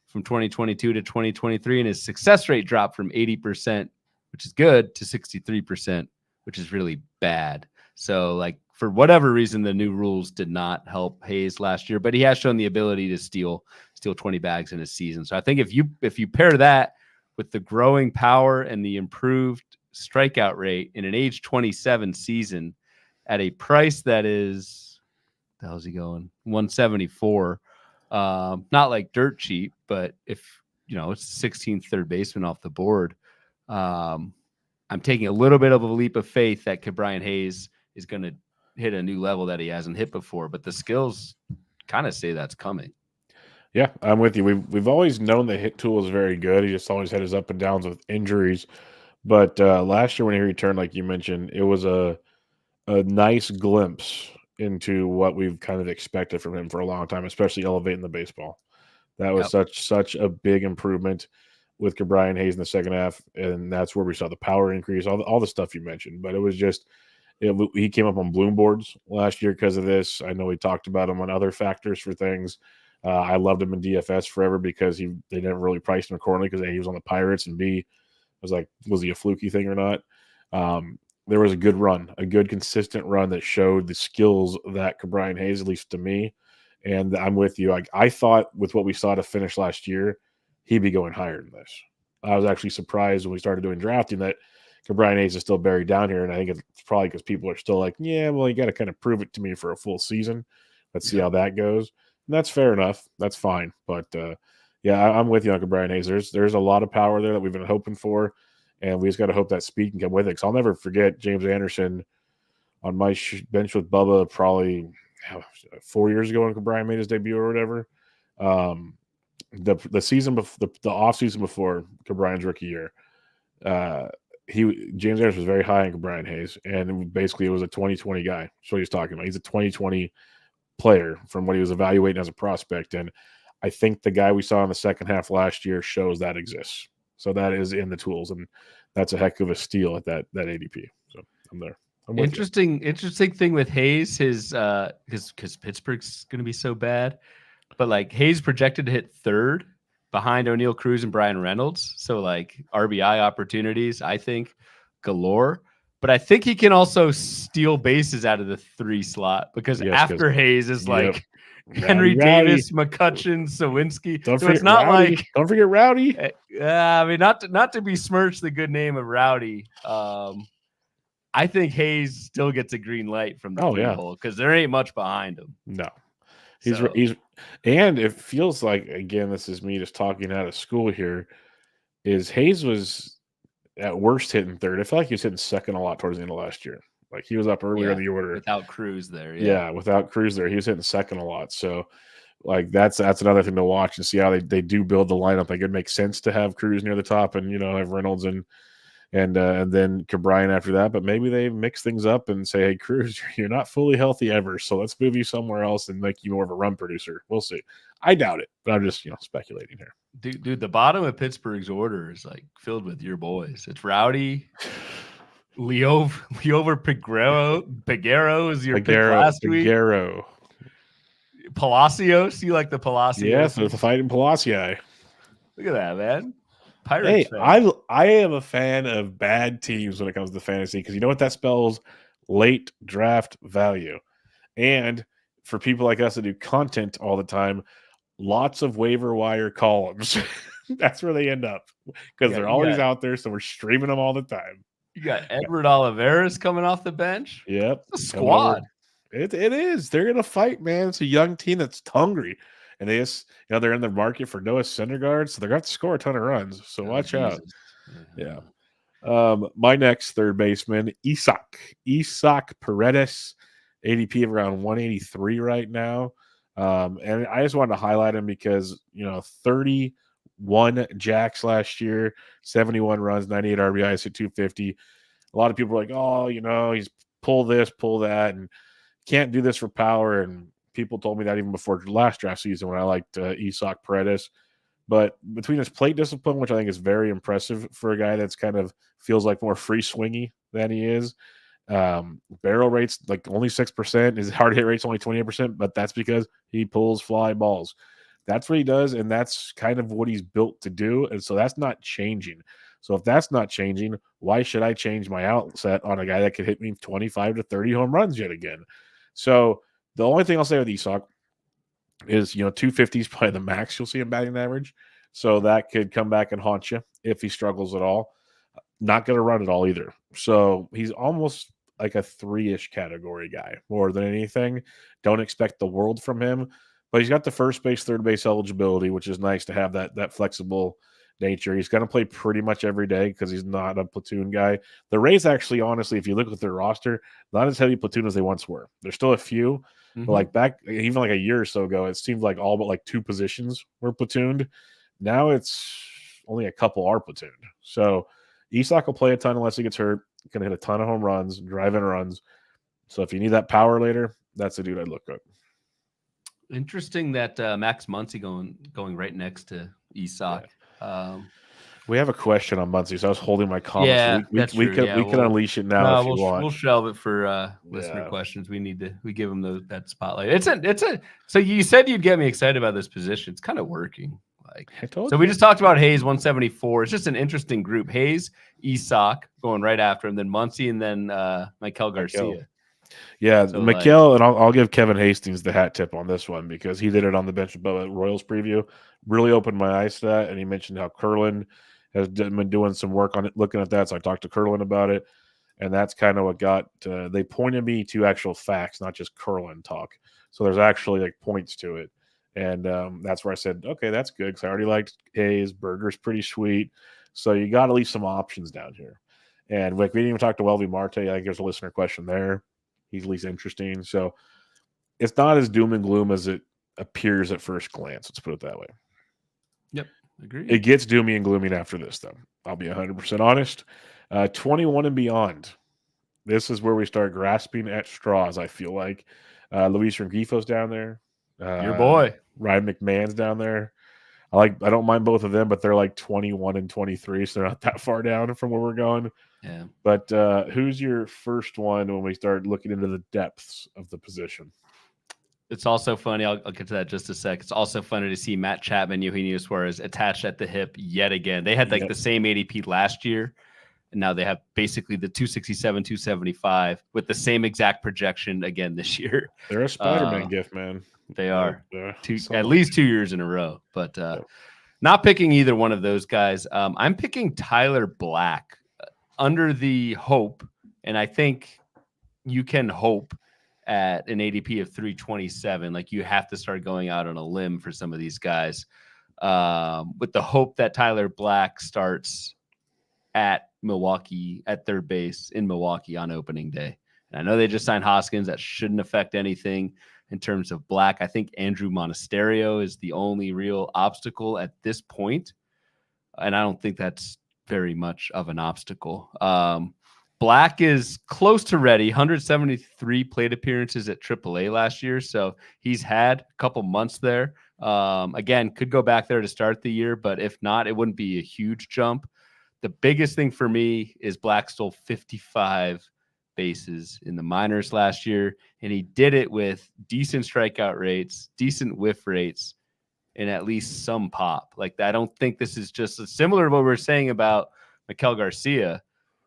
from 2022 to 2023, and his success rate dropped from 80%, which is good, to 63%, which is really bad. So, like, for whatever reason, the new rules did not help Hayes last year, but he has shown the ability to steal 20 bags in a season. So I think if you pair that with the growing power and the improved strikeout rate in an age 27 season at a price that is, the hell's he going? 174. Not like dirt cheap, but if it's 16th third baseman off the board, I'm taking a little bit of a leap of faith that Ke'Bryan Hayes is going to hit a new level that he hasn't hit before, but the skills kind of say that's coming. Yeah, I'm with you. We've always known the hit tool is very good. He just always had his up and downs with injuries. But last year when he returned, like you mentioned, it was a nice glimpse into what we've kind of expected from him for a long time, especially elevating the baseball. That was such a big improvement with Brian Hayes in the second half, and that's where we saw the power increase, all the stuff you mentioned. But it was just he came up on Bloom boards last year because of this. I know we talked about him on other factors for things. I loved him in DFS forever because they never really priced him accordingly because A, he was on the Pirates, and B, I was like, was he a fluky thing or not? There was a good run, a good consistent run that showed the skills that Brian Hayes, at least to me. And I'm with you. I thought with what we saw to finish last year, he'd be going higher than this. I was actually surprised when we started doing drafting that Brian Hayes is still buried down here. And I think it's probably because people are still like, yeah, well, you got to kind of prove it to me for a full season. Let's see how that goes. And that's fair enough. That's fine. But yeah, I'm with you, Uncle Brian Hayes. There's a lot of power there that we've been hoping for. And we just got to hope that speed can come with it. Because I'll never forget James Anderson on my bench with Bubba probably 4 years ago when Brian made his debut or whatever. The season before, the off season before Brian's rookie year, James Anderson was very high on Brian Hayes, and basically it was a 2020 guy. That's what he's talking about. He's a 2020 player from what he was evaluating as a prospect, and I think the guy we saw in the second half last year shows that exists. So that is in the tools, and that's a heck of a steal at that ADP. So I'm there. Interesting thing with Hayes, his because Pittsburgh's going to be so bad, but like Hayes projected to hit third behind O'Neal Cruz and Brian Reynolds. So like RBI opportunities, I think galore. But I think he can also steal bases out of the 3 slot because after Hayes is like Henry Davis, McCutchen, Sawinski. Don't forget Rowdy. Don't forget Rowdy. I mean, not to besmirch the good name of Rowdy. I think Hayes still gets a green light from the hole because there ain't much behind him. No, he's and it feels like, again, this is me just talking out of school here. Is Hayes was at worst hitting third. I feel like he was hitting second a lot towards the end of last year. Like he was up earlier in the order without Cruz there. Yeah, without Cruz there, he was hitting second a lot. So, like that's another thing to watch and see how they do build the lineup. Like it makes sense to have Cruz near the top and have Reynolds and then Brian after that. But maybe they mix things up and say, hey, Cruz, you're not fully healthy ever, so let's move you somewhere else and make you more of a run producer. We'll see. I doubt it, but I'm just speculating here. Dude, the bottom of Pittsburgh's order is like filled with your boys. It's Rowdy. Leover Peguero is your pick last week. Palacios, you like the Palacios? Yes, it's a fighting Palacios. Look at that, man. Pirates fan. I am a fan of bad teams when it comes to fantasy because you know what that spells? Late draft value. And for people like us that do content all the time, lots of waiver wire columns. That's where they end up because they're always out there, so we're streaming them all the time. You got Edward Olivares coming off the bench. Yep. It's a squad. It is. They're going to fight, man. It's a young team that's hungry. And they just, they're in the market for Noah Syndergaard, so they're going to score a ton of runs. So watch out. Yeah. My next third baseman, Isaac Paredes, ADP of around 183 right now. And I just wanted to highlight him because, 31 jacks last year, 71 runs, 98 RBIs at 250. A lot of people are like, oh, he's pull this, pull that, and can't do this for power. And people told me that even before last draft season when I liked Isaac Paredes. But between his plate discipline, which I think is very impressive for a guy that's kind of feels like more free swingy than he is, barrel rates like only 6%. His hard hit rate's only 28%, but that's because he pulls fly balls. That's what he does, and that's kind of what he's built to do. And so that's not changing. So if that's not changing, why should I change my outset on a guy that could hit me 25 to 30 home runs yet again? So the only thing I'll say with Isaac is, 250 is probably the max you'll see him batting average. So that could come back and haunt you if he struggles at all. Not going to run at all either. So he's almost like a 3-ish category guy more than anything. Don't expect the world from him. But he's got the first base, third base eligibility, which is nice to have that flexible nature. He's going to play pretty much every day because he's not a platoon guy. The Rays actually, honestly, if you look at their roster, not as heavy platoon as they once were. There's still a few, but like back even like a year or so ago, it seemed like all but like 2 positions were platooned. Now it's only a couple are platooned. So Isak will play a ton unless he gets hurt. Going to hit a ton of home runs, drive-in runs. So if you need that power later, that's the dude I'd look at. Interesting that Max Muncy going right next to Isak. Yeah. We have a question on Muncy, so I was holding my comments. Yeah, we can unleash it now if you want. We'll shelve it for listener questions. We give them that spotlight. So you said you'd get me excited about this position. It's kind of working. We just talked about Hayes 174. It's just an interesting group. Hayes, Isak going right after him, then Muncy, and then Maikel Garcia. Yeah, so Maikel, and I'll give Kevin Hastings the hat tip on this one because he did it on the bench above at Royals preview. Really opened my eyes to that, and he mentioned how Curlin has been doing some work on it, looking at that. So I talked to Curlin about it, and that's kind of what got they pointed me to actual facts, not just Curlin talk. So there's actually like points to it, and that's where I said, okay, that's good because I already liked Hayes. Berger's pretty sweet, so you got at least some options down here. And like we didn't even talk to Noelvi Marte. I think there's a listener question there. He's at least interesting. So it's not as doom and gloom as it appears at first glance. Let's put it that way. Yep, agree. It gets doomy and gloomy after this, though. I'll be 100% honest. 21 and beyond. This is where we start grasping at straws, I feel like. Luis Rengifo's down there. Your boy. Ryan McMahon's down there. I don't mind both of them, but they're like 21 and 23, so they're not that far down from where we're going. Yeah. But who's your first one when we start looking into the depths of the position? It's also funny. I'll get to that just a sec. It's also funny to see Matt Chapman, Eugenio Suarez attached at the hip yet again. They had the same ADP last year, and now they have basically the 267, 275 with the same exact projection again this year. They're a Spider-Man gift, man. They are at least 2 years in a row, but not picking either one of those guys. I'm picking Tyler Black under the hope, and I think you can hope at an ADP of 327. Like you have to start going out on a limb for some of these guys with the hope that Tyler Black starts at Milwaukee at third base in Milwaukee on opening day. And I know they just signed Hoskins. That shouldn't affect anything in terms of Black. I think Andrew Monasterio is the only real obstacle at this point. And I don't think that's very much of an obstacle. Black is close to ready, 173 plate appearances at AAA last year. So he's had a couple months there. Again, could go back there to start the year, but if not, it wouldn't be a huge jump. The biggest thing for me is Black stole 55 bases in the minors last year, and he did it with decent strikeout rates, decent whiff rates, and at least some pop. Like, I don't think this is just similar to what we were saying about Maikel Garcia.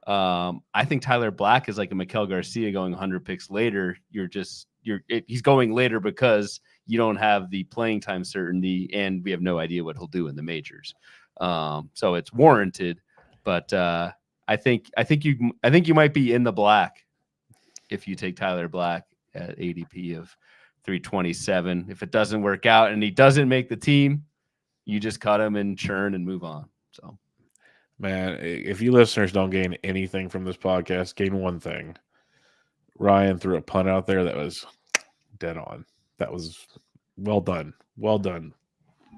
I think Tyler Black is like a Maikel Garcia going 100 picks later. He's going later because you don't have the playing time certainty, and we have no idea what he'll do in the majors. So it's warranted, but I think you might be in the black if you take Tyler Black at ADP of 327. If it doesn't work out and he doesn't make the team, you just cut him and churn and move on. So, man, if you listeners don't gain anything from this podcast, gain one thing. Ryan threw a punt out there that was dead on. That was well done. Well done.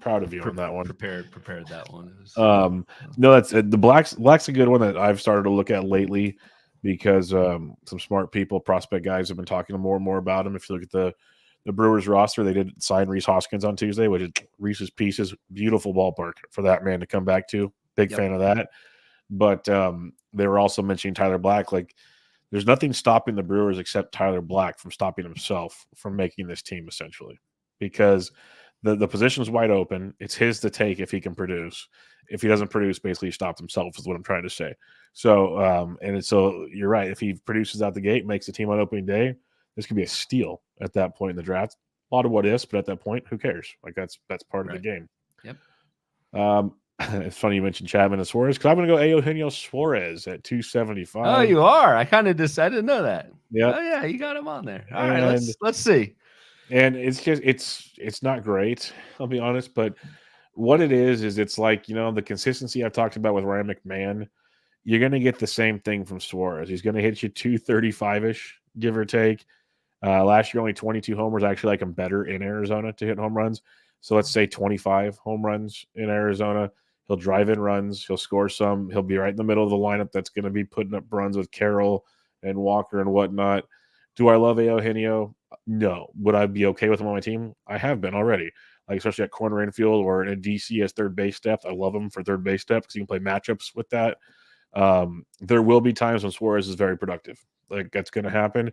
Proud of you on that one. Prepared that one. No, that's the Black's a good one that I've started to look at lately because some smart people, prospect guys, have been talking more and more about him. If you look at the Brewers roster, they did sign Rhys Hoskins on Tuesday, which is Reese's Pieces. Beautiful ballpark for that man to come back to. Big fan of that. But they were also mentioning Tyler Black. Like, there's nothing stopping the Brewers except Tyler Black from stopping himself from making this team, essentially, because the position's wide open. It's his to take if he can produce. If he doesn't produce, basically he stopped himself is what I'm trying to say. So, so you're right. If he produces out the gate, makes the team on opening day, this could be a steal at that point in the draft. A lot of what ifs, but at that point, who cares? Like that's part of the game. Yep. It's funny you mentioned Chapman and Suarez because I'm going to go Eugenio Suarez at 275. Oh, you are? I kind of I didn't know that. Yeah. Oh, yeah, you got him on there. All right, let's see. And it's just it's not great, I'll be honest, but what it is it's like, the consistency I've talked about with Ryan McMahon. You're going to get the same thing from Suarez. He's going to hit you 235-ish, give or take. Last year, only 22 homers. I actually like him better in Arizona to hit home runs. So let's say 25 home runs in Arizona. He'll drive in runs. He'll score some. He'll be right in the middle of the lineup that's going to be putting up runs with Carroll and Walker and whatnot. Do I love Eugenio? No. Would I be okay with him on my team? I have been already. Like, especially at corner infield or in DC as third base depth. I love him for third base depth because you can play matchups with that. There will be times when Suarez is very productive. Like, that's going to happen.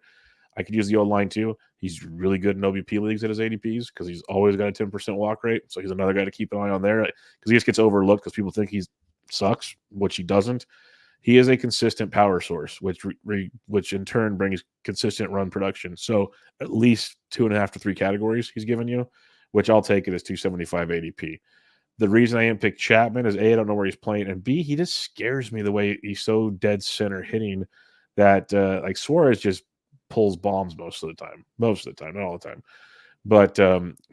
I could use the old line too. He's really good in OBP leagues at his ADPs because he's always got a 10% walk rate. So he's another guy to keep an eye on there because he just gets overlooked because people think he sucks, which he doesn't. He is a consistent power source, which in turn brings consistent run production. So at least 2.5 to 3 categories he's given you, which I'll take it as 275 ADP. The reason I didn't pick Chapman is A, I don't know where he's playing, and B, he just scares me the way he's so dead center hitting that like Suarez just pulls bombs most of the time, not all the time. But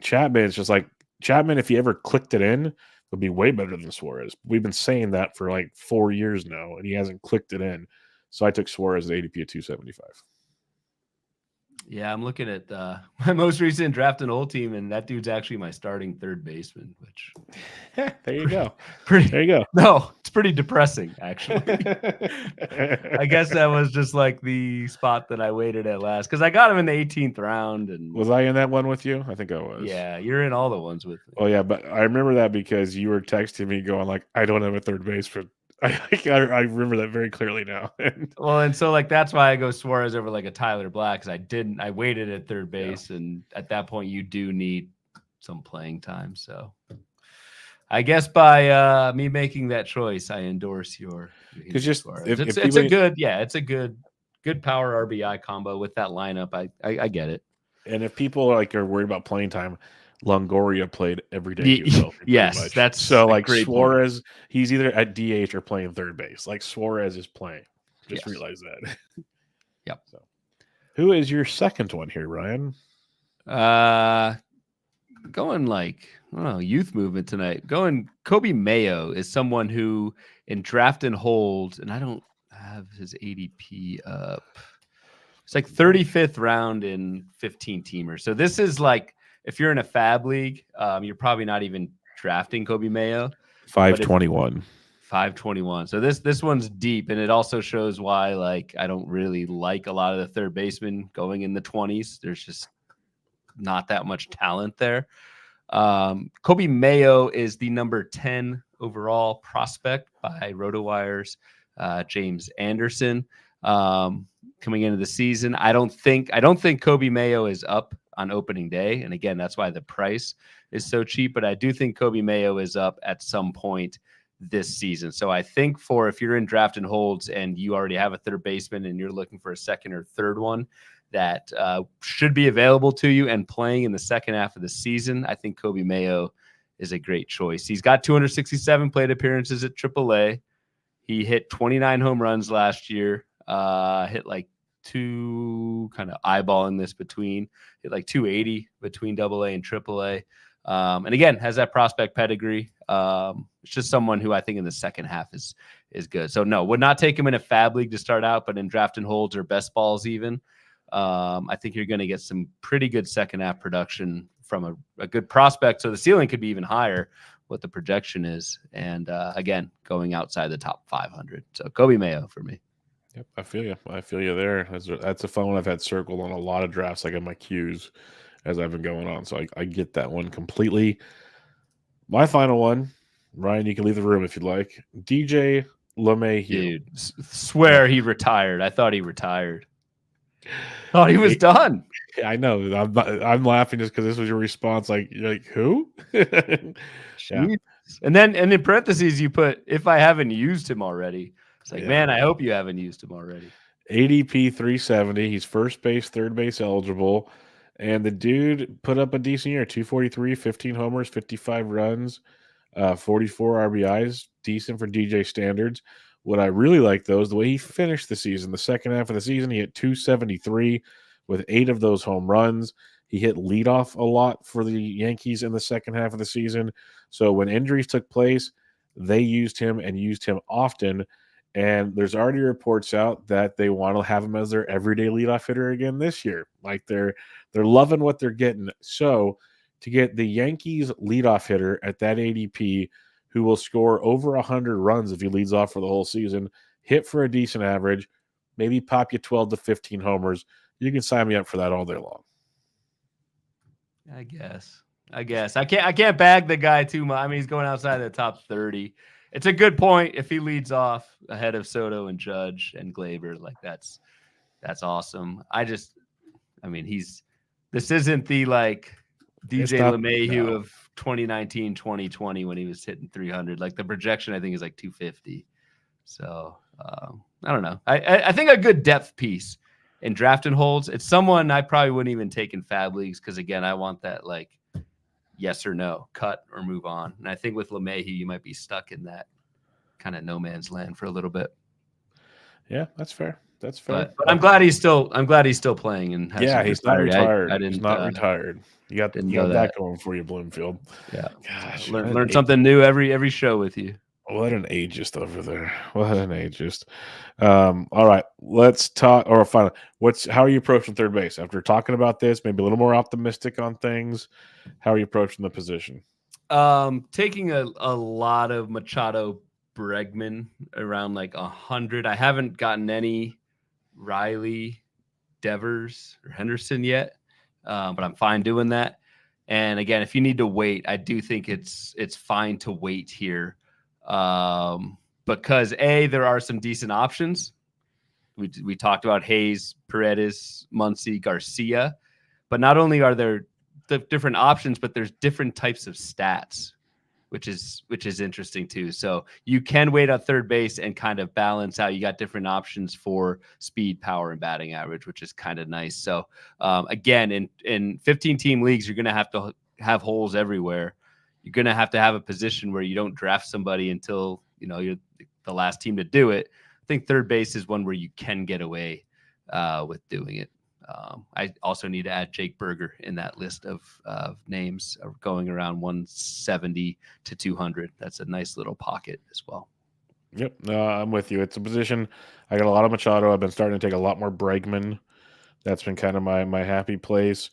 Chapman is just like Chapman. If he ever clicked it in, would be way better than Suarez. We've been saying that for like 4 years now, and he hasn't clicked it in. So I took Suarez at ADP at 275. Yeah, I'm looking at my most recent draft and old team, and that dude's actually my starting third baseman. Which there you go. There you go. No, it's pretty depressing, actually. I guess that was just like the spot that I waited at last because I got him in the 18th round. And was I in that one with you? I think I was. Yeah, you're in all the ones with me. Oh yeah, but I remember that because you were texting me going like, "I don't have a third baseman." I remember that very clearly now. Well, and so like that's why I go Suarez over like a Tyler Black because I waited at third base, and at that point you do need some playing time. So I guess by me making that choice, I endorse your because just it's a good power RBI combo with that lineup. I get it. And if people are worried about playing time, Longoria played every day. Yes, that's so like Suarez. Point. He's either at DH or playing third base. Like Suarez is playing. Just realize that. Yep. So, who is your second one here, Ryan? Going youth movement tonight. Going Kobe Mayo is someone who in draft and hold, and I don't have his ADP up. It's like 35th round in 15 teamer. So this is like if you're in a fab league, you're probably not even drafting Kobe Mayo. 521. 521. So this one's deep, and it also shows why I don't really like a lot of the third basemen going in the 20s. There's just not that much talent there. Kobe Mayo is the number 10 overall prospect by RotoWire's James Anderson. Coming into the season, I don't think Kobe Mayo is up on opening day, and again, that's why the price is so cheap. But I do think Kobe Mayo is up at some point this season. So I think if you're in draft and holds and you already have a third baseman and you're looking for a second or third one that should be available to you and playing in the second half of the season, I think Kobe Mayo is a great choice. He's got 267 plate appearances at AAA. He hit 29 home runs last year. Hit two, kind of eyeballing this hit 280 between AA and AAA. And again, has that prospect pedigree. It's just someone who I think in the second half is good. So no, would not take him in a fab league to start out, but in draft and holds or best balls even, I think you're going to get some pretty good second half production from a good prospect. So the ceiling could be even higher, what the projection is. And again, going outside the top 500. So Kobe Mayo for me. Yep, I feel you there. That's a fun one I've had circled on a lot of drafts, in my queues as I've been going on. So I get that one completely. My final one, Ryan, you can leave the room if you'd like. DJ LeMahieu. Dude, swear he retired. I thought he retired. Thought he was done. I know. I'm laughing just because this was your response. You're like, who? Yeah. And then in parentheses, you put, if I haven't used him already. It's man, I hope you haven't used him already. ADP 370. He's first base, third base eligible. And the dude put up a decent year, 243, 15 homers, 55 runs, 44 RBIs, decent for DJ standards. What I really like, though, is the way he finished the season. The second half of the season, he hit 273 with 8 of those home runs. He hit leadoff a lot for the Yankees in the second half of the season. So when injuries took place, they used him and used him often. And there's already reports out that they want to have him as their everyday leadoff hitter again this year. Like they're loving what they're getting. So to get the Yankees leadoff hitter at that ADP, who will score over 100 runs if he leads off for the whole season, hit for a decent average, maybe pop you 12 to 15 homers, you can sign me up for that all day long. I guess. I can't bag the guy too much. I mean, he's going outside the top 30. It's a good point. If he leads off ahead of Soto and Judge and Glaber, like that's awesome. This isn't the like DJ LeMahieu of 2019, 2020 when he was hitting 300. Like the projection, I think, is like 250. So I don't know. I think a good depth piece in drafting holds. It's someone I probably wouldn't even take in fab leagues because, again, I want that like yes or no, cut or move on. And I think with LeMahieu, you might be stuck in that kind of no man's land for a little bit. Yeah, that's fair. That's fair. But I'm glad he's still playing and yeah, he's not retired. I didn't, he's not retired. You got that going for you, Bloomfield. Yeah. Gosh, learn something new every show with you. What an ageist over there. What an ageist. All right, let's talk. Or finally, how are you approaching third base after talking about this? Maybe a little more optimistic on things. How are you approaching the position? Taking a lot of Machado, Bregman around like 100. I haven't gotten any Riley, Devers, or Henderson yet, but I'm fine doing that. And again, if you need to wait, I do think it's fine to wait here. Because there are some decent options. We talked about Hayes, Paredes, Muncy, Garcia, but not only are there the different options, but there's different types of stats, which is interesting too. So you can wait at third base and kind of balance out. You got different options for speed, power, and batting average, which is kind of nice. So again, in 15-team leagues, you're going to have holes everywhere. You're going to have a position where you don't draft somebody until, you're the last team to do it. I think third base is one where you can get away with doing it. I also need to add Jake Berger in that list of names going around 170 to 200. That's a nice little pocket as well. Yep, I'm with you. It's a position. I got a lot of Machado. I've been starting to take a lot more Bregman. That's been kind of my happy place.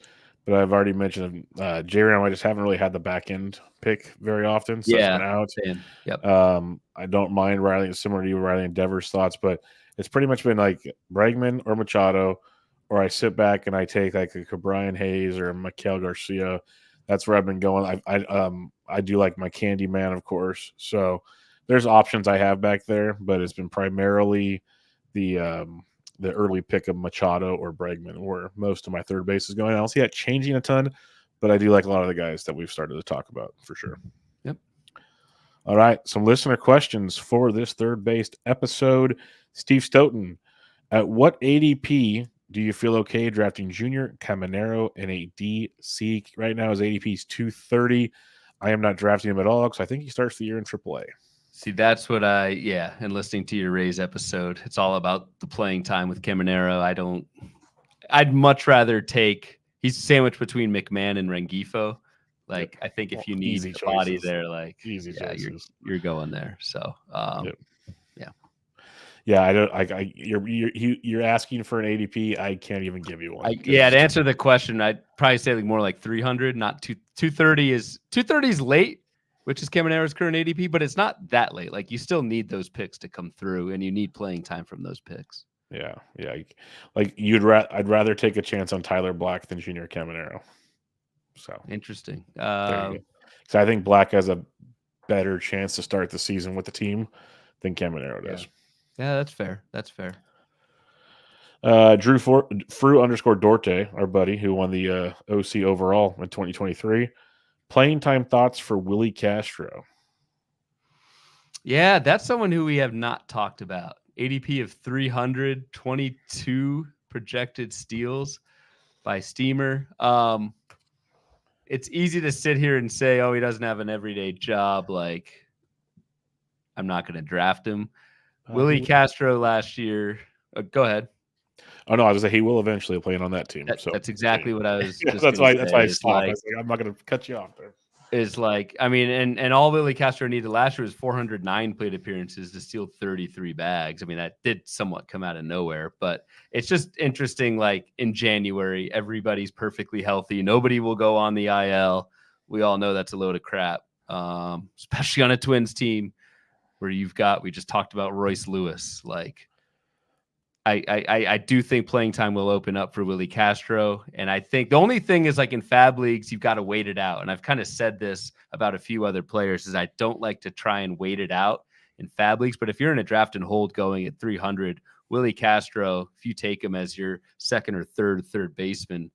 But I've already mentioned J-Ram. I just haven't really had the back end pick very often. So it's been out. Same. Yep. I don't mind Riley, similar to you, Riley and Devers' thoughts, but it's pretty much been like Bregman or Machado, or I sit back and I take like a Brian Hayes or a Miguel Garcia. That's where I've been going. I do like my Candyman, of course. So there's options I have back there, but it's been primarily the early pick of Machado or Bregman, where most of my third base is going. I don't see that changing a ton, but I do like a lot of the guys that we've started to talk about for sure. Yep. All right, some listener questions for this third base episode. Steve Stoughton, at what ADP do you feel okay drafting Junior Caminero in a DC? Right now his ADP is 230. I am not drafting him at all because I think he starts the year in AAA. See, that's what and listening to your Rays episode, it's all about the playing time with Caminero. I'd much rather he's sandwiched between McMahon and Rengifo. Like, yep. I think if you need a body there, like, you're going there. So, you're asking for an ADP. I can't even give you one. To answer the question, I'd probably say like more like 300, not 230 is late, which is Caminero's current ADP, but it's not that late. Like, you still need those picks to come through, and you need playing time from those picks. Yeah. Like I'd rather take a chance on Tyler Black than Junior Caminero. So interesting. So I think Black has a better chance to start the season with the team than Caminero does. Yeah, that's fair. Drew Fru _Dorte, our buddy who won the OC overall in 2023. Playing time thoughts for Willie Castro. Yeah, that's someone who we have not talked about. ADP of 322 projected steals by Steamer. It's easy to sit here and say, he doesn't have an everyday job. Like, I'm not going to draft him. Willie Castro last year. Go ahead. Oh no, I was like, he will eventually play on that team. So That's exactly what I was. yeah, Just that's gonna why say, I stopped. I was like, I'm not going to cut you off there. is like, I mean, and all Willie Castro needed last year was 409 plate appearances to steal 33 bags. I mean, that did somewhat come out of nowhere, but it's just interesting. Like in January, everybody's perfectly healthy. Nobody will go on the IL. We all know that's a load of crap, especially on a Twins team where we just talked about Royce Lewis. Like, I do think playing time will open up for Willie Castro. And I think the only thing is, like in fab leagues, you've got to wait it out. And I've kind of said this about a few other players, is I don't like to try and wait it out in fab leagues. But if you're in a draft and hold going at 300, Willie Castro, if you take him as your second or third baseman,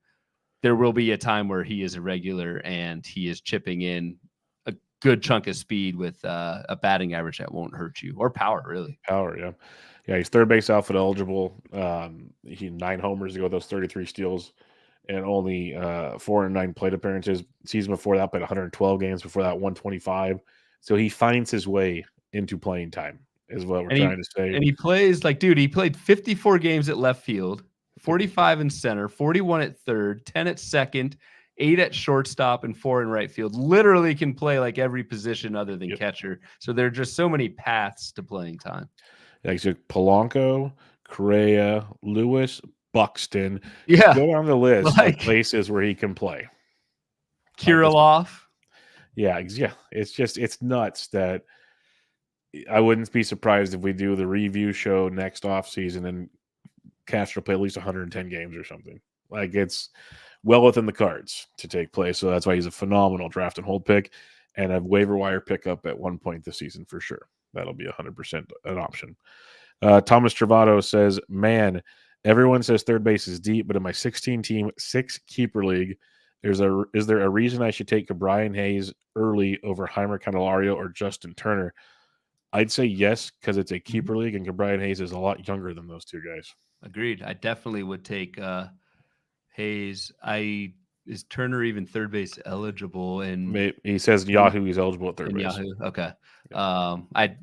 there will be a time where he is a regular and he is chipping in a good chunk of speed with a batting average that won't hurt you, or power, really. Power, yeah. Yeah, he's third base outfield eligible. He 9 homers to go with those 33 steals and only 409 plate appearances. Season before that, played 112 games. Before that, 125. So he finds his way into playing time, is what we're trying to say. And he plays like, dude, he played 54 games at left field, 45 in center, 41 at third, 10 at second, 8 at shortstop, and 4 in right field. Literally can play like every position other than catcher. So there are just so many paths to playing time. Like so Polanco, Correa, Lewis, Buxton. Yeah. Go down the list of places where he can play. Kirilloff. Yeah. It's nuts that I wouldn't be surprised if we do the review show next offseason and Castro play at least 110 games or something. Like, it's well within the cards to take place. So that's why he's a phenomenal draft and hold pick and a waiver wire pickup at one point this season for sure. That'll be 100% an option. Thomas Travado says, man, everyone says third base is deep, but in my 16-team, 6-keeper league, is there a reason I should take Brian Hayes early over Heimer Candelario or Justin Turner? I'd say yes, because it's a keeper league, and Brian Hayes is a lot younger than those two guys. Agreed. I definitely would take Hayes. Is Turner even third base eligible? And he says Yahoo he's eligible at third base. Yahoo. Okay. I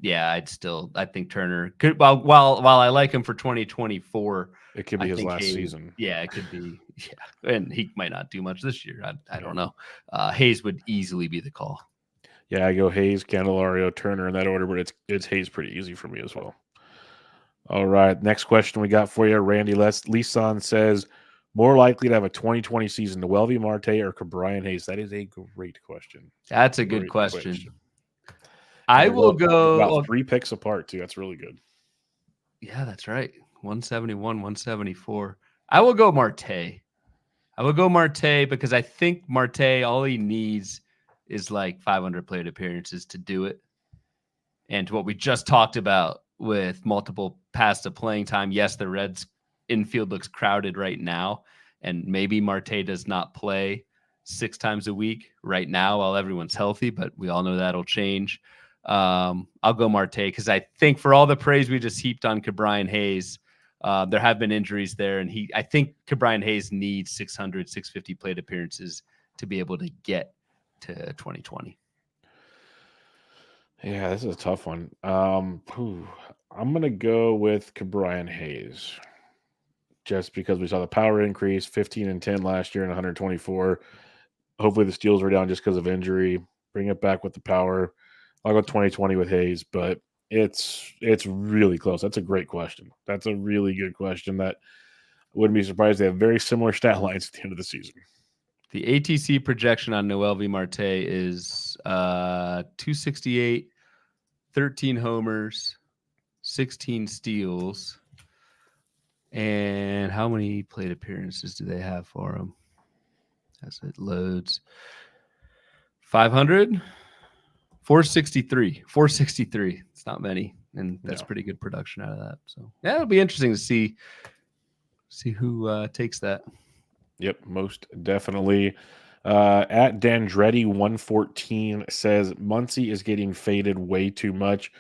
think Turner could. While I like him for 2024, it could be his last season. Yeah, it could be. Yeah, and he might not do much this year. I don't know. Hayes would easily be the call. Yeah, I go Hayes, Candelario, Turner in that order, but it's Hayes pretty easy for me as well. All right, next question we got for you. Randy Leeson says, more likely to have a 2020 season, Noelvi Marte or Brian Hayes? That is a great question. That's a good question. I will go about 3 picks apart too. That's really good. Yeah, that's right. 171, 174. I will go Marte. Because I think Marte, all he needs is like 500 plate appearances to do it. And to what we just talked about with multiple paths to playing time, yes, the Reds infield looks crowded right now, and maybe Marte does not play 6 times a week right now while everyone's healthy, but we all know that'll change. I'll go Marte because I think for all the praise we just heaped on Brian Hayes, there have been injuries there, and I think Brian Hayes needs 600, 650 plate appearances to be able to get to 2020. Yeah, this is a tough one. I'm going to go with Brian Hayes just because we saw the power increase 15 and 10 last year and 124. Hopefully the steals were down just because of injury. Bring it back with the power. I'll go 2020 with Hayes, but it's really close. That's a great question. That's a really good question that wouldn't be surprised they have very similar stat lines at the end of the season. The ATC projection on Noelvi Marte is 268, 13 homers, 16 steals. And how many plate appearances do they have for him as it loads? 500? 463. 463. It's not many. And that's pretty good production out of that. So, yeah, it'll be interesting to see who takes that. Yep, most definitely. At Dandretti 114 says Muncy is getting faded way too much.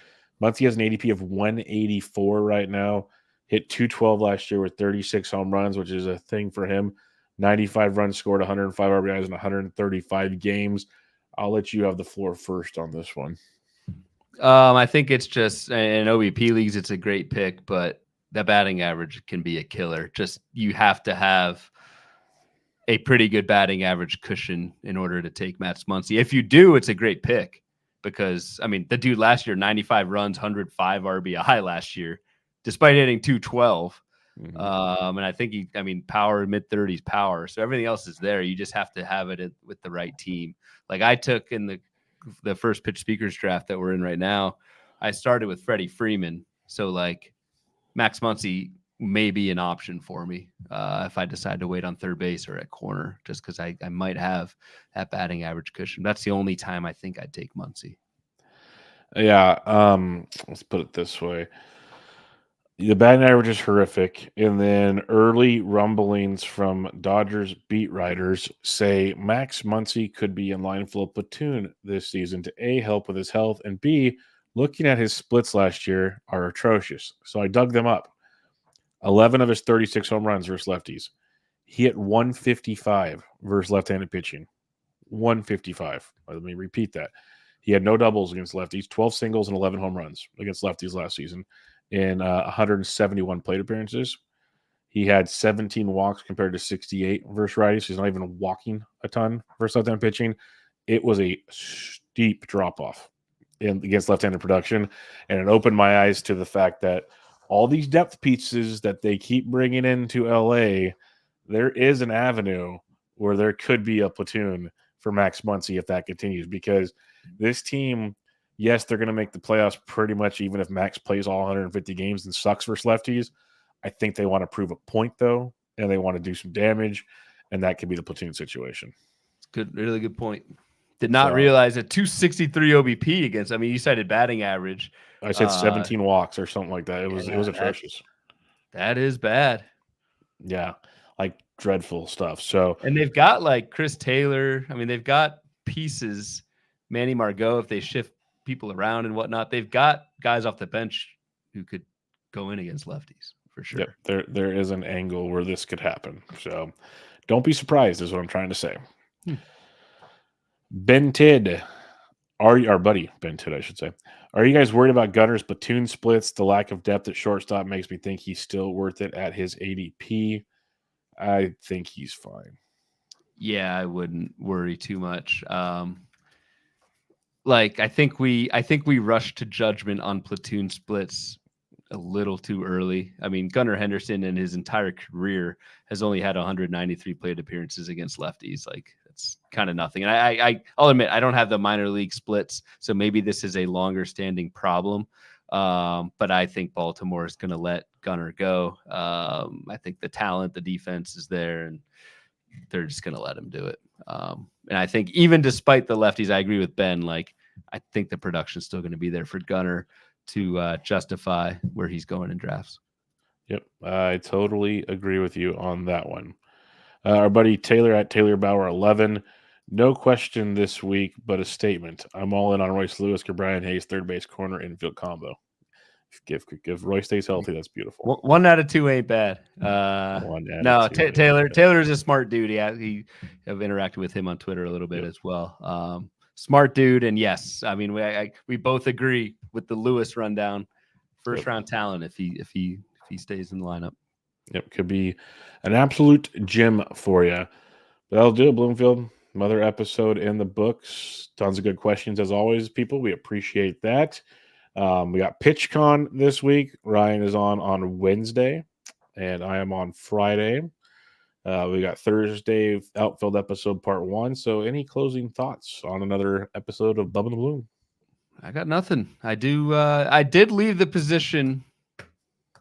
Muncy has an ADP of 184 right now. Hit 212 last year with 36 home runs, which is a thing for him. 95 runs scored, 105 RBIs in 135 games. I'll let you have the floor first on this one. I think it's just in OBP leagues, it's a great pick, but that batting average can be a killer. Just you have to have a pretty good batting average cushion in order to take Matt Muncy. If you do, it's a great pick because, I mean, the dude last year, 95 runs, 105 RBI last year, despite hitting 212. Mm-hmm. And I think power, mid-30s power. So everything else is there. You just have to have it with the right team. Like I took in the first pitch speakers draft that we're in right now, I started with Freddie Freeman. So like Max Muncy may be an option for me if I decide to wait on third base or at corner, just because I might have that batting average cushion. That's the only time I think I'd take Muncy. Yeah. Let's put it this way. The batting average is horrific. And then early rumblings from Dodgers beat writers say Max Muncy could be in line for a platoon this season to A, help with his health, and B, looking at his splits last year are atrocious. So I dug them up. 11 of his 36 home runs versus lefties. He hit 155 versus left-handed pitching. 155. Let me repeat that. He had no doubles against lefties, 12 singles and 11 home runs against lefties last season in 171 plate appearances. He had 17 walks compared to 68 versus righties. He's not even walking a ton versus left-handed pitching. It was a steep drop-off against left-handed production, and it opened my eyes to the fact that all these depth pieces that they keep bringing into LA, there is an avenue where there could be a platoon for Max Muncy if that continues, because this team, yes, they're going to make the playoffs pretty much even if Max plays all 150 games and sucks versus lefties. I think they want to prove a point, though, and they want to do some damage, and that could be the platoon situation. Good, really good point. Did not realize a 263 OBP against. I mean, you cited batting average. I said 17 walks or something like that. It was atrocious. That is bad. Yeah, like dreadful stuff. So, and they've got like Chris Taylor. I mean, they've got pieces. Manny Margot, if they shift people around and whatnot, they've got guys off the bench who could go in against lefties for sure. Yep, there is an angle where this could happen. So, don't be surprised, is what I'm trying to say. Ben Tidd, our buddy Ben Tidd, I should say. Are you guys worried about Gunner's platoon splits? The lack of depth at shortstop makes me think he's still worth it at his ADP. I think he's fine. Yeah, I wouldn't worry too much. Like I think we rushed to judgment on platoon splits a little too early. I mean, Gunnar Henderson in his entire career has only had 193 plate appearances against lefties. Like that's kind of nothing. And I'll admit I don't have the minor league splits, so maybe this is a longer standing problem. But I think Baltimore is going to let Gunnar go. I think the talent, the defense is there, and they're just going to let him do it. And I think even despite the lefties, I agree with Ben. Like I think the production's still going to be there for Gunnar to justify where he's going in drafts. Yep, I totally agree with you on that one. Our buddy Taylor at Taylor Bauer 11. No question this week, but a statement. I'm all in on Royce Lewis, Brian Hayes, third base, corner, infield combo. If Royce stays healthy, that's beautiful. 1 out of 2 ain't bad. Taylor is a smart dude. He have interacted with him on Twitter a little bit as well. Smart dude, and yes, I mean we both agree with the Lewis rundown. First round talent if he stays in the lineup. Yep, could be an absolute gem for you. But that'll do it, Bloomfield. Another episode in the books. Tons of good questions as always, people. We appreciate that. We got PitchCon this week. Ryan is on Wednesday, and I am on Friday. We got Thursday Outfield episode part 1. So any closing thoughts on another episode of Bubba and the Bloom? I got nothing. I did leave the position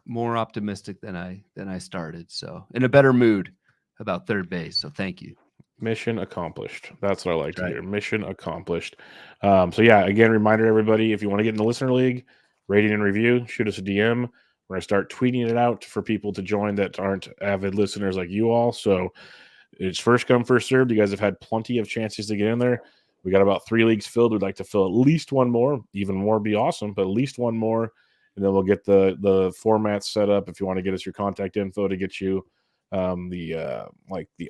more optimistic than I started. So in a better mood about third base. So thank you. Mission accomplished. That's what I like to hear. Mission accomplished. So yeah, again, reminder to everybody, if you want to get in the listener league, rating and review, shoot us a DM. We're going to start tweeting it out for people to join that aren't avid listeners like you all. So it's first come, first served. You guys have had plenty of chances to get in there. We got about 3 leagues filled. We'd like to fill at least one more. Even more would be awesome, but at least one more. And then we'll get the formats set up if you want to get us your contact info to get you the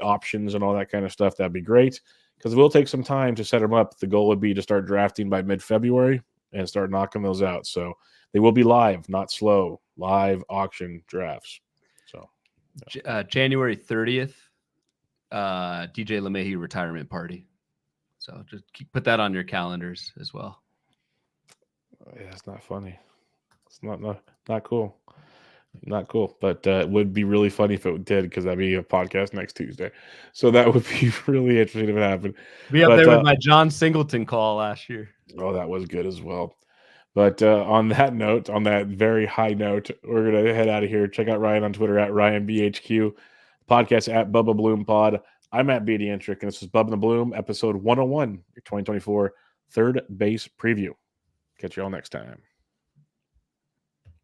options and all that kind of stuff. That'd be great, because we'll take some time to set them up. The goal would be to start drafting by mid-February and start knocking those out. So They will be live, not slow. Live auction drafts. So January 30th, DJ LeMahieu retirement party. So just put that on your calendars as well. Yeah, it's not funny. It's not cool. Not cool, but it would be really funny if it did, because that'd be a podcast next Tuesday. So that would be really interesting if it happened. Be up there with my John Singleton call last year. Oh, that was good as well. But on that note, on that very high note, we're going to head out of here. Check out Ryan on Twitter at RyanBHQ, podcast at Bubba Bloom Pod. I'm at BD Entrick, and this is Bubba and the Bloom, episode 101, your 2024 third base preview. Catch you all next time.